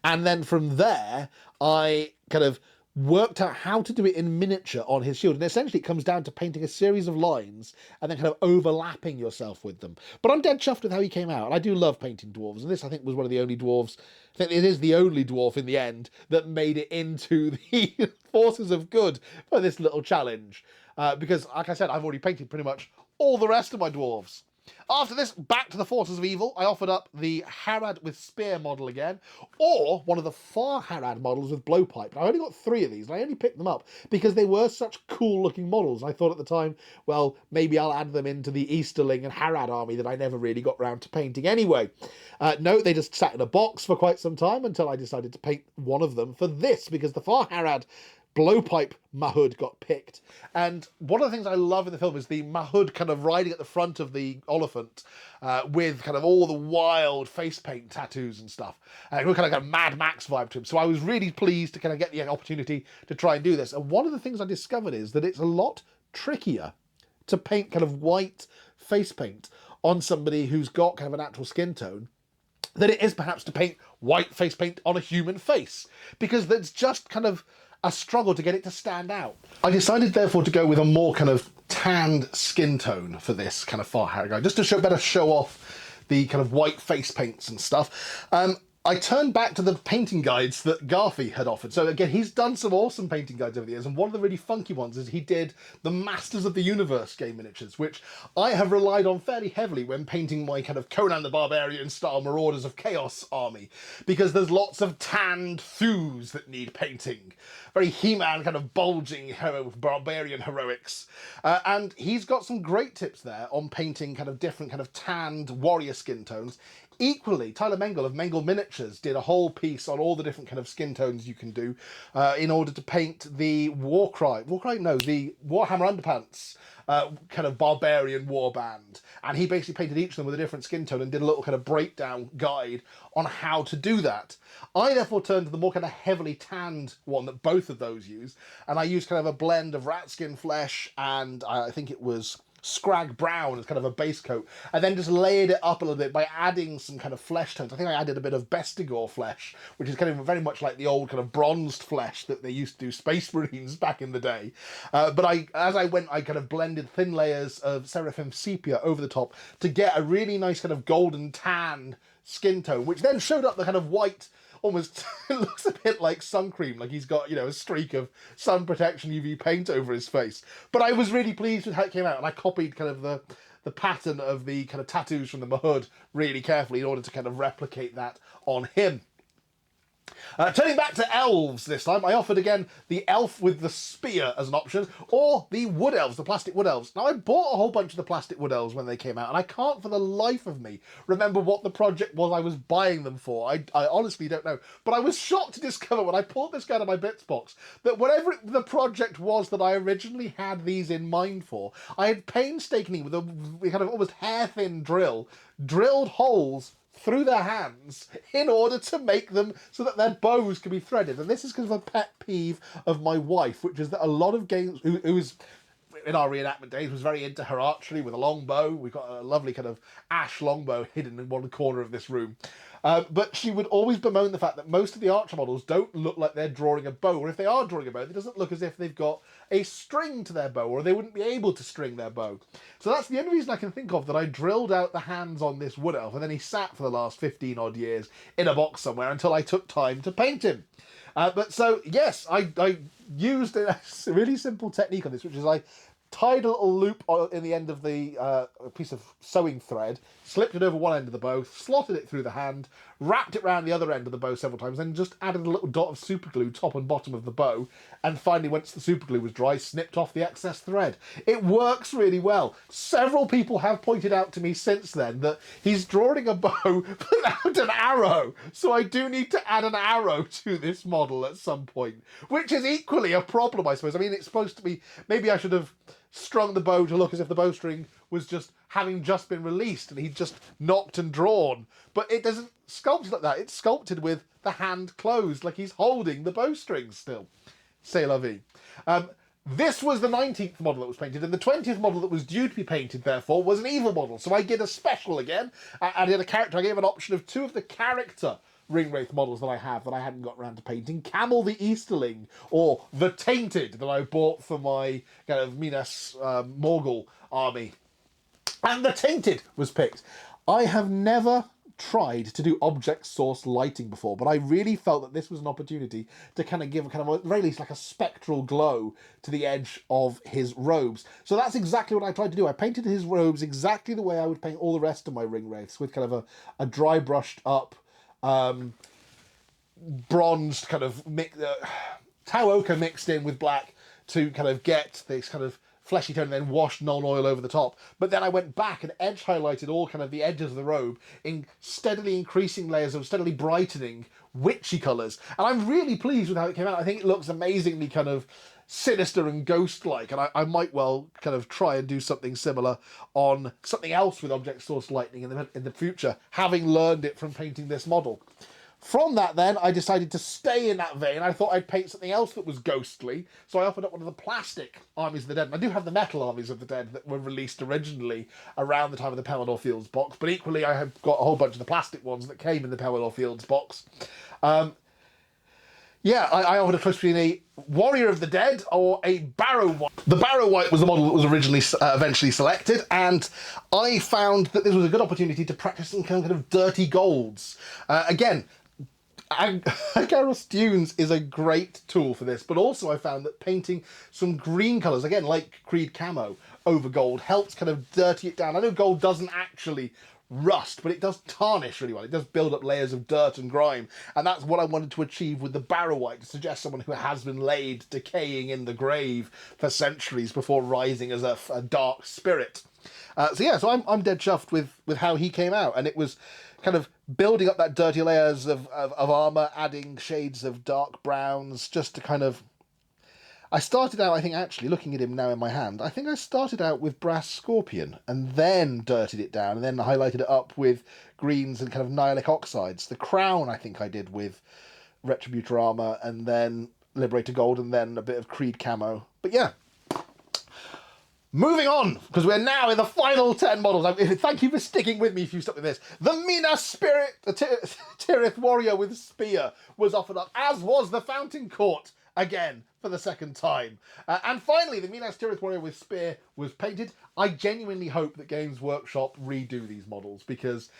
S1: And then from there, I kind of worked out how to do it in miniature on his shield. And essentially it comes down to painting a series of lines and then kind of overlapping yourself with them. But I'm dead chuffed with how he came out. And I do love painting dwarves. And this, I think, was one of the only dwarves, I think it is the only dwarf in the end that made it into the Forces of Good for this little challenge. Because, like I said, I've already painted pretty much all the rest of my dwarves. After this, back to the Forces of Evil. I offered up the Harad with spear model again, or one of the Far Harad models with blowpipe. I only got 3 of these, and I only picked them up because they were such cool-looking models. I thought at the time, well, maybe I'll add them into the Easterling and Harad army that I never really got round to painting anyway. No, they just sat in a box for quite some time until I decided to paint one of them for this, because the Far Harad blowpipe Mahud got picked. And one of the things I love in the film is the Mahud kind of riding at the front of the Oliphant with kind of all the wild face paint tattoos and stuff. And kind of got a Mad Max vibe to him. So I was really pleased to kind of get the opportunity to try and do this. And one of the things I discovered is that it's a lot trickier to paint kind of white face paint on somebody who's got kind of a natural skin tone than it is perhaps to paint white face paint on a human face. Because there's just kind of a struggle to get it to stand out. I decided therefore to go with a more kind of tanned skin tone for this kind of Far Harad guy, just to better show off the kind of white face paints and stuff. I turned back to the painting guides that Garfi had offered. So again, he's done some awesome painting guides over the years, and one of the really funky ones is he did the Masters of the Universe game miniatures, which I have relied on fairly heavily when painting my kind of Conan the Barbarian style Marauders of Chaos army, because there's lots of tanned thews that need painting. Very He-Man kind of bulging barbarian heroics. And he's got some great tips there on painting kind of different kind of tanned warrior skin tones. Equally, Tyler Mengel of Mengel Miniatures did a whole piece on all the different kind of skin tones you can do in order to paint the the Warhammer Underpants kind of barbarian warband. And he basically painted each of them with a different skin tone and did a little kind of breakdown guide on how to do that. I therefore turned to the more kind of heavily tanned one that both of those use, and I used kind of a blend of rat skin flesh and I think it was Scrag Brown as kind of a base coat, and then just layered it up a little bit by adding some kind of flesh tones. I think I added a bit of Bestigor flesh, which is kind of very much like the old kind of bronzed flesh that they used to do Space Marines back in the day. But as I went, I kind of blended thin layers of Seraphim Sepia over the top to get a really nice kind of golden tan skin tone, which then showed up the kind of white, almost it looks a bit like sun cream, like he's got, you know, a streak of sun protection UV paint over his face. But I was really pleased with how it came out, and I copied kind of the pattern of the kind of tattoos from the Mahud really carefully in order to kind of replicate that on him. Turning back to elves this time, I offered again the elf with the spear as an option, or the wood elves, the plastic wood elves. Now, I bought a whole bunch of the plastic wood elves when they came out, and I can't for the life of me remember what the project was I was buying them for. I honestly don't know. But I was shocked to discover when I pulled this guy out of my bits box that whatever the project was that I originally had these in mind for, I had painstakingly, with a kind of almost hair-thin drill, drilled holes through their hands in order to make them so that their bows can be threaded. And this is kind of a pet peeve of my wife, which is that a lot of games, who was in our reenactment days, was very into her archery with a long bow. We've got a lovely kind of ash longbow hidden in one corner of this room. But she would always bemoan the fact that most of the archer models don't look like they're drawing a bow, or if they are drawing a bow, it doesn't look as if they've got a string to their bow, or they wouldn't be able to string their bow. So that's the only reason I can think of that I drilled out the hands on this wood elf, and then he sat for the last 15 odd years in a box somewhere until I took time to paint him. But so, yes, I used a really simple technique on this, which is I tied a little loop in the end of the piece of sewing thread, slipped it over one end of the bow, slotted it through the hand, wrapped it around the other end of the bow several times, then just added a little dot of super glue top and bottom of the bow, and finally, once the super glue was dry, snipped off the excess thread. It works really well. Several people have pointed out to me since then that he's drawing a bow without an arrow, so I do need to add an arrow to this model at some point, which is equally a problem, I suppose. I mean, it's supposed to be, maybe I should have strung the bow to look as if the bowstring was just having just been released and he'd just knocked and drawn, but it doesn't sculpt like that. It's sculpted with the hand closed, like he's holding the bowstring still. C'est la vie. This was the 19th model that was painted, and the 20th model that was due to be painted, therefore, was an evil model. So I did a special again. I did a character. I gave an option of 2 of the character Ringwraith models that I have that I hadn't got around to painting. Camel the Easterling, or the Tainted, that I bought for my kind of Minas Morgul army. And the Tainted was picked. I have never tried to do object source lighting before, but I really felt that this was an opportunity to kind of give a kind of, at the very least, like a spectral glow to the edge of his robes. So that's exactly what I tried to do. I painted his robes exactly the way I would paint all the rest of my Ringwraiths, with kind of a dry brushed up bronzed kind of tau ochre mixed in with black to kind of get this kind of fleshy tone, and then washed non-oil over the top. But then I went back and edge highlighted all kind of the edges of the robe in steadily increasing layers of steadily brightening witchy colours. And I'm really pleased with how it came out. I think it looks amazingly kind of sinister and ghost-like, and I might well kind of try and do something similar on something else with object source lightning in the future, having learned it from painting this model. From that then, I decided to stay in that vein. I thought I'd paint something else that was ghostly, so I offered up one of the plastic Armies of the Dead. And I do have the metal Armies of the Dead that were released originally around the time of the Pelennor Fields box, but equally I have got a whole bunch of the plastic ones that came in the Pelennor Fields box. Yeah, I offered a choice between a Warrior of the Dead or a Barrow-wight. The Barrow-wight was the model that was originally eventually selected, and I found that this was a good opportunity to practice some kind of dirty golds. Again, Agaros Dunes is a great tool for this, but also I found that painting some green colours, again, like Creed Camo, over gold helps kind of dirty it down. I know gold doesn't actually rust, but it does tarnish really well. It does build up layers of dirt and grime, and that's what I wanted to achieve with the Barrow-wight, to suggest someone who has been laid decaying in the grave for centuries before rising as a dark spirit. So I'm dead chuffed with how he came out, and it was kind of building up that dirty layers of armour, adding shades of dark browns, just to kind of... I started out, I think, actually, looking at him now in my hand, I think I started out with Brass Scorpion, and then dirtied it down, and then highlighted it up with greens and kind of Nihilic Oxides. The crown, I think I did with Retributor Armour, and then Liberator Gold, and then a bit of Creed Camo. But yeah. Moving on, because we're now in the final 10 models. Thank you for sticking with me if you stuck with this. The Minas Tirith Warrior with Spear was offered up, as was the Fountain Court, again, for the second time. And finally, the Minas Tirith Warrior with Spear was painted. I genuinely hope that Games Workshop redo these models, because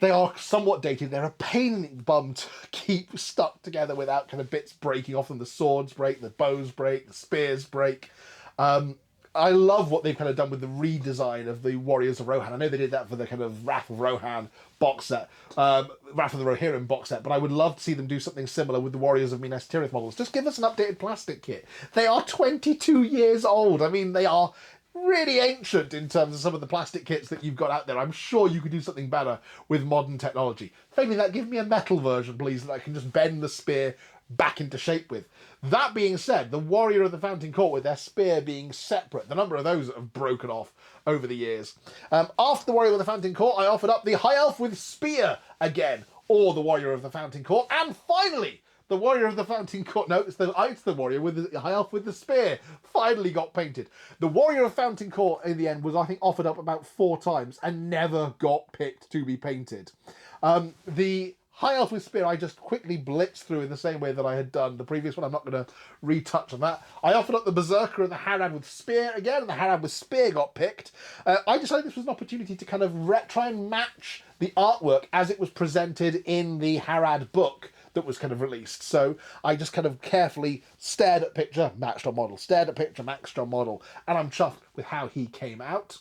S1: they are somewhat dated. They're a pain in the bum to keep stuck together without kind of bits breaking off them. The swords break, the bows break, the spears break. I love what they've kind of done with the redesign of the Warriors of Rohan. I know they did that for the kind of Wrath of Rohan box set, Wrath of the Rohirrim box set, but I would love to see them do something similar with the Warriors of Minas Tirith models. Just give us an updated plastic kit. They are 22 years old. I mean, they are really ancient in terms of some of the plastic kits that you've got out there. I'm sure you could do something better with modern technology. Failing that, give me a metal version, please, that I can just bend the spear back into shape with. That being said, the Warrior of the Fountain Court with their spear being separate, the number of those that have broken off over the years. After the Warrior with the Fountain Court, I offered up the High Elf with Spear again, or the Warrior of the Fountain Court, and finally, the Warrior of the Fountain Court, no, it's the Warrior with the High Elf with the Spear, finally got painted. The Warrior of Fountain Court, in the end, was, I think, offered up about 4 times and never got picked to be painted. The High Elf with Spear, I just quickly blitzed through in the same way that I had done the previous one. I'm not going to retouch on that. I offered up the Berserker and the Harad with Spear again, and the Harad with Spear got picked. I decided this was an opportunity to kind of try and match the artwork as it was presented in the Harad book that was kind of released. So I just kind of carefully stared at picture, matched on model, stared at picture, matched on model, and I'm chuffed with how he came out.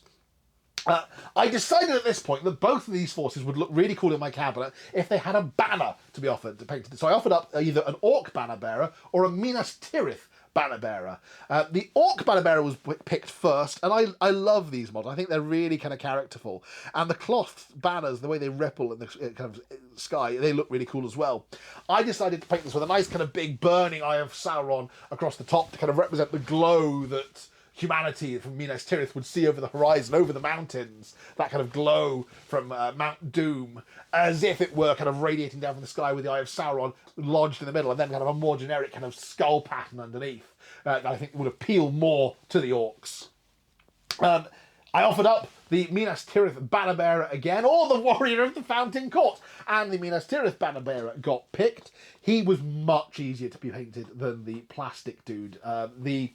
S1: I decided at this point that both of these forces would look really cool in my cabinet if they had a banner to be offered to paint. So I offered up either an Orc banner bearer or a Minas Tirith banner bearer. The Orc banner bearer was picked first, and I love these models. I think they're really kind of characterful. And the cloth banners, the way they ripple in the kind of sky, they look really cool as well. I decided to paint this with a nice kind of big burning Eye of Sauron across the top to kind of represent the glow that humanity from Minas Tirith would see over the horizon, over the mountains, that kind of glow from Mount Doom, as if it were kind of radiating down from the sky with the Eye of Sauron lodged in the middle, and then kind of a more generic kind of skull pattern underneath that I think would appeal more to the orcs. I offered up the Minas Tirith banner bearer again, or the Warrior of the Fountain Court, and the Minas Tirith banner bearer got picked. He was much easier to be painted than the plastic dude. The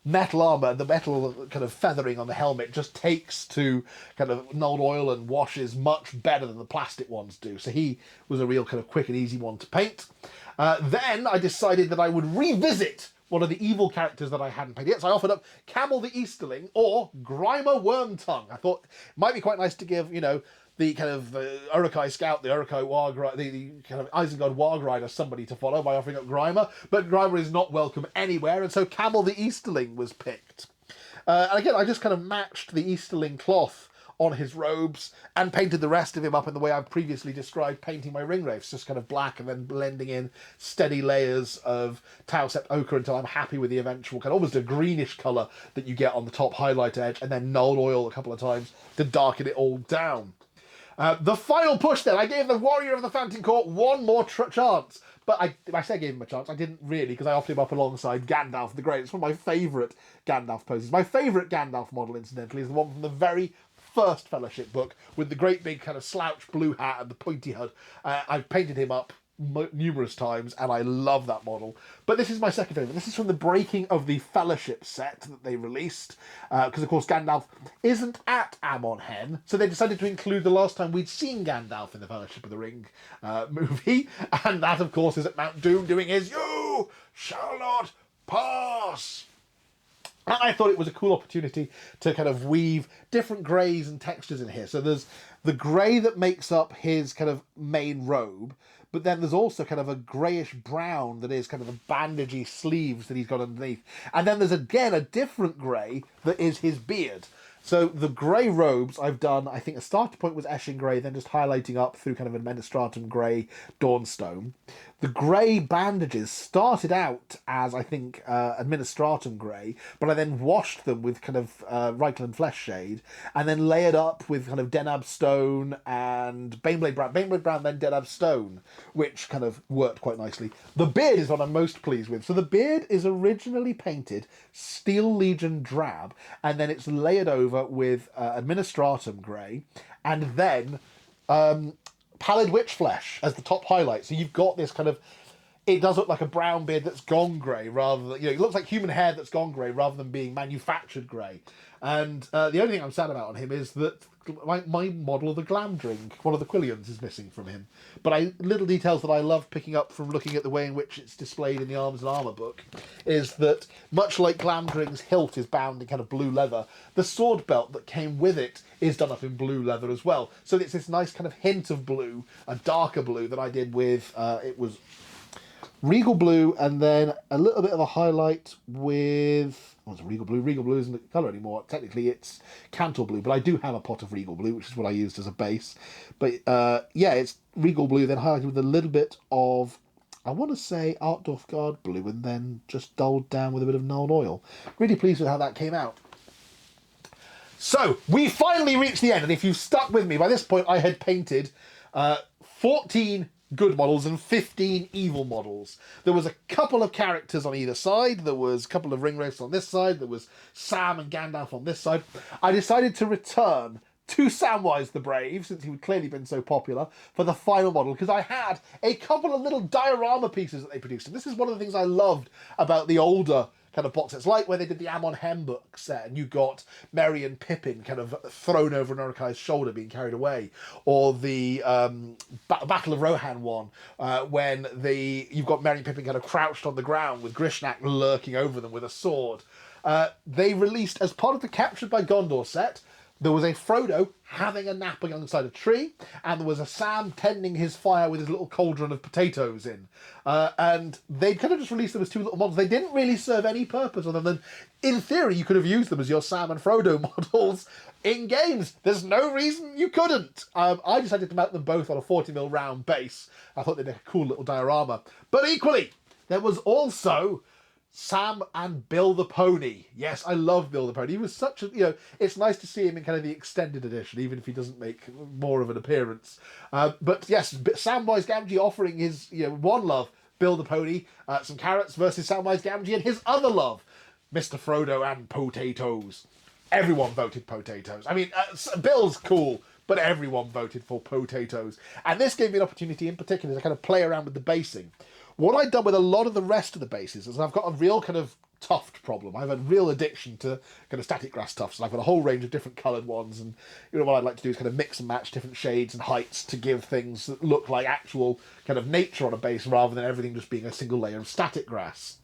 S1: metal armor, the metal kind of feathering on the helmet just takes to kind of Null Oil and washes much better than the plastic ones do. So he was a real kind of quick and easy one to paint. Then I decided that I would revisit one of the evil characters that I hadn't painted yet. So I offered up Camel the Easterling or Grimer Wormtongue. I thought it might be quite nice to give, you know, the kind of Uruk-hai Scout, the Uruk-hai Warg, the kind of Isengard Warg Rider, somebody to follow by offering up Grimer. But Grimer is not welcome anywhere, and so Camel the Easterling was picked. And again, I just kind of matched the Easterling cloth on his robes and painted the rest of him up in the way I've previously described painting my Ringwraiths, just kind of black and then blending in steady layers of Tau Sept ochre until I'm happy with the eventual kind of almost a greenish colour that you get on the top highlight edge, and then Null Oil a couple of times to darken it all down. The final push then, I gave the Warrior of the Fountain Court one more chance. But I say I gave him a chance, I didn't really, because I offered him up alongside Gandalf the Grey. It's one of my favourite Gandalf poses. My favourite Gandalf model, incidentally, is the one from the very first Fellowship book with the great big kind of slouch blue hat and the pointy hood. I've painted him up numerous times, and I love that model. But this is my second favourite. This is from the Breaking of the Fellowship set that they released, because of course Gandalf isn't at Amon Hen, so they decided to include the last time we'd seen Gandalf in the Fellowship of the Ring movie, and that of course is at Mount Doom doing his "You shall not pass." And I thought it was a cool opportunity to kind of weave different greys and textures in here. So there's the grey that makes up his kind of main robe, but then there's also kind of a greyish brown that is kind of the bandagey sleeves that he's got underneath. And then there's again a different grey that is his beard. So the grey robes I've done, I think a starter point was Eshin Grey, then just highlighting up through kind of Administratum Grey Dawnstone. The grey bandages started out as, I think, Administratum Grey, but I then washed them with kind of Reichland Flesh Shade, and then layered up with kind of Denab Stone and Baneblade Brown. Baneblade Brown, then Denab Stone, which kind of worked quite nicely. The beard is what I'm most pleased with. So the beard is originally painted Steel Legion Drab, and then it's layered over with Administratum Grey, and then Pallid Witch Flesh as the top highlight. So you've got this kind of, it does look like a brown beard that's gone grey rather than, you know, it looks like human hair that's gone grey rather than being manufactured grey. And the only thing I'm sad about on him is that my model of the Glamdring, one of the Quillians, is missing from him. But little details that I love picking up from looking at the way in which it's displayed in the Arms and Armour book is that, much like Glamdring's hilt is bound in kind of blue leather, the sword belt that came with it is done up in blue leather as well. So it's this nice kind of hint of blue, a darker blue, that I did with, it was Regal Blue, and then a little bit of a highlight with, it's Regal Blue. Regal Blue isn't the colour anymore. Technically, it's Cantor Blue, but I do have a pot of Regal Blue, which is what I used as a base. But yeah, it's Regal Blue, then highlighted with a little bit of, I want to say, Dwarf Guard Blue, and then just dulled down with a bit of Null Oil. Really pleased with how that came out. So, we finally reached the end, and if you've stuck with me, by this point I had painted 14 good models and 15 evil models. There was a couple of characters on either side. There was a couple of Ringwraiths on this side. There was Sam and Gandalf on this side. I decided to return to Samwise the Brave, since he had clearly been so popular, for the final model, because I had a couple of little diorama pieces that they produced. And this is one of the things I loved about the older kind of box sets, like where they did the Amon-Hen book set, and you got Merry and Pippin kind of thrown over an Uruk-hai's shoulder, being carried away, or the Battle of Rohan one, when you've got Merry and Pippin kind of crouched on the ground with Grishnak lurking over them with a sword. They released, as part of the Captured by Gondor set, there was a Frodo having a nap alongside a tree, and there was a Sam tending his fire with his little cauldron of potatoes in. And they kind of just released them as two little models. They didn't really serve any purpose other than, in theory, you could have used them as your Sam and Frodo models in games. There's no reason you couldn't. I decided to mount them both on a 40mm round base. I thought they'd make a cool little diorama. But equally, there was also Sam and Bill the Pony. Yes, I love Bill the Pony. He was such a, it's nice to see him in kind of the extended edition, even if he doesn't make more of an appearance. But yes, Samwise Gamgee offering his, one love, Bill the Pony, some carrots versus Samwise Gamgee and his other love, Mr. Frodo and potatoes. Everyone voted potatoes. I mean, Bill's cool, but everyone voted for potatoes. And this gave me an opportunity in particular to kind of play around with the basing. What I'd done with a lot of the rest of the bases is I've got a real kind of tuft problem. I have a real addiction to kind of static grass tufts, and I've got a whole range of different coloured ones, and what I'd like to do is kind of mix and match different shades and heights to give things that look like actual kind of nature on a base rather than everything just being a single layer of static grass.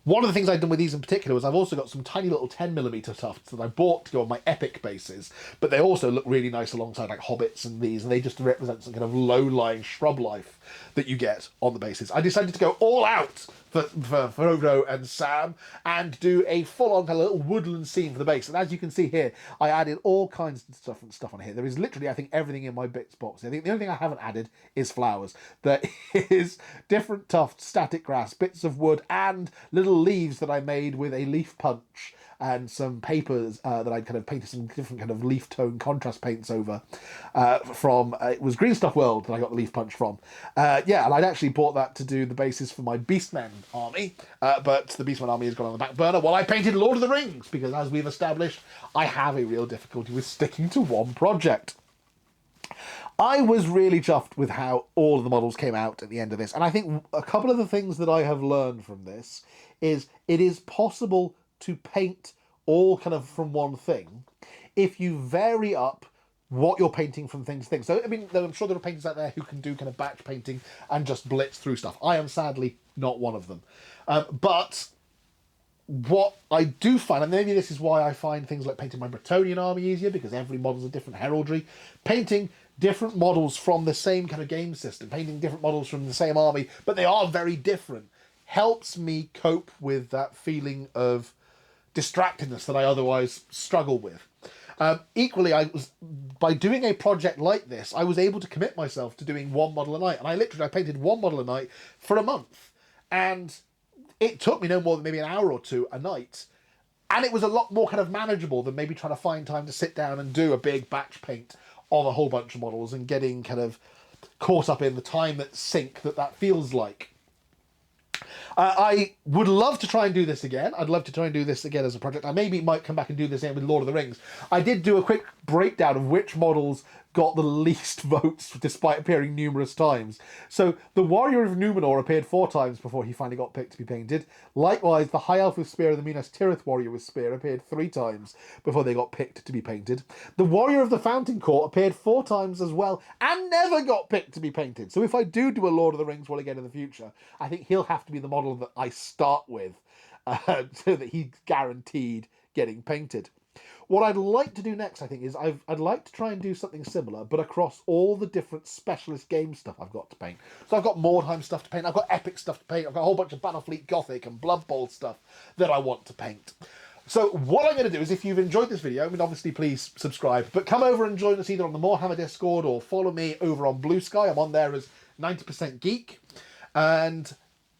S1: One of the things I've done with these in particular was I've also got some tiny little 10mm tufts that I bought to go on my epic bases, but they also look really nice alongside like hobbits and these, and they just represent some kind of low-lying shrub life that you get on the bases. I decided to go all out for Frodo and Sam and do a full-on kind of little woodland scene for the base. And as you can see here, I added all kinds of stuff on here. There is literally, I think, everything in my bits box. I think the only thing I haven't added is flowers. There is different tufts, static grass, bits of wood, and little leaves that I made with a leaf punch and some papers that I'd kind of painted some different kind of leaf tone contrast paints over from, it was Green Stuff World that I got the leaf punch from. Yeah, and I'd actually bought that to do the basis for my Beastmen army, but the Beastmen army has gone on the back burner while I painted Lord of the Rings, because as we've established, I have a real difficulty with sticking to one project. I was really chuffed with how all of the models came out at the end of this, and I think a couple of the things that I have learned from this is it is possible to paint all kind of from one thing if you vary up what you're painting from thing to thing. So, I mean, I'm sure there are painters out there who can do kind of batch painting and just blitz through stuff. I am sadly not one of them. But what I do find, and maybe this is why I find things like painting my Bretonnian army easier, because every model's a different heraldry, painting different models from the same kind of game system, painting different models from the same army, but they are very different, helps me cope with that feeling of distractedness that I otherwise struggle with. Equally, by doing a project like this, I was able to commit myself to doing one model a night, and I painted one model a night for a month, and it took me no more than maybe an hour or two a night, and it was a lot more kind of manageable than maybe trying to find time to sit down and do a big batch paint of a whole bunch of models and getting kind of caught up in the time at sync that feels like. I would love to try and do this again. I'd love to try and do this again as a project. I maybe might come back and do this again with Lord of the Rings. I did do a quick breakdown of which models got the least votes despite appearing numerous times. So the Warrior of Numenor appeared 4 times before he finally got picked to be painted. Likewise, the High Elf with Spear and the Minas Tirith Warrior with Spear appeared 3 times before they got picked to be painted. The Warrior of the Fountain Court appeared 4 times as well and never got picked to be painted. So if I do a Lord of the Rings one again in the future, I think he'll have to be the model that I start with so that he's guaranteed getting painted. What I'd like to do next, I think, is I'd like to try and do something similar, but across all the different specialist game stuff I've got to paint. So I've got Mordheim stuff to paint, I've got Epic stuff to paint, I've got a whole bunch of Battlefleet Gothic and Blood Bowl stuff that I want to paint. So what I'm going to do is, if you've enjoyed this video, I mean, obviously please subscribe, but come over and join us either on the Warhammer Discord or follow me over on Blue Sky. I'm on there as 90% Geek. And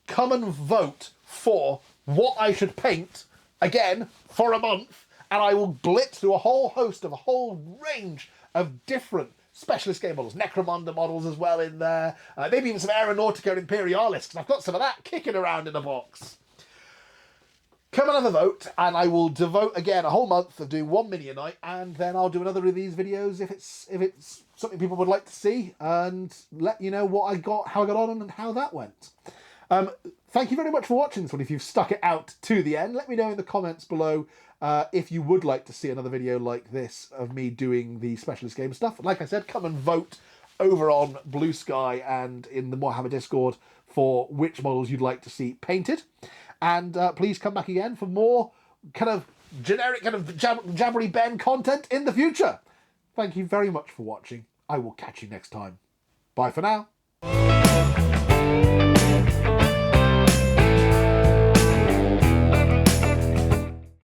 S1: come and vote for what I should paint, again, for a month, and I will blitz through a whole range of different specialist game models, Necromunda models as well in there, maybe even some Aeronautica Imperialis, because I've got some of that kicking around in the box. come and have a vote, and I will devote again a whole month of doing one mini a night, and then I'll do another of these videos if it's something people would like to see, and let you know what I got, how I got on, and how that went. Thank you very much for watching this one. If you've stuck it out to the end, let me know in the comments below if you would like to see another video like this of me doing the specialist game stuff. Like I said, come and vote over on Blue Sky and in the Warhammer Discord for which models you'd like to see painted. And please come back again for more kind of generic, kind of jabbery Ben content in the future. Thank you very much for watching. I will catch you next time. Bye for now.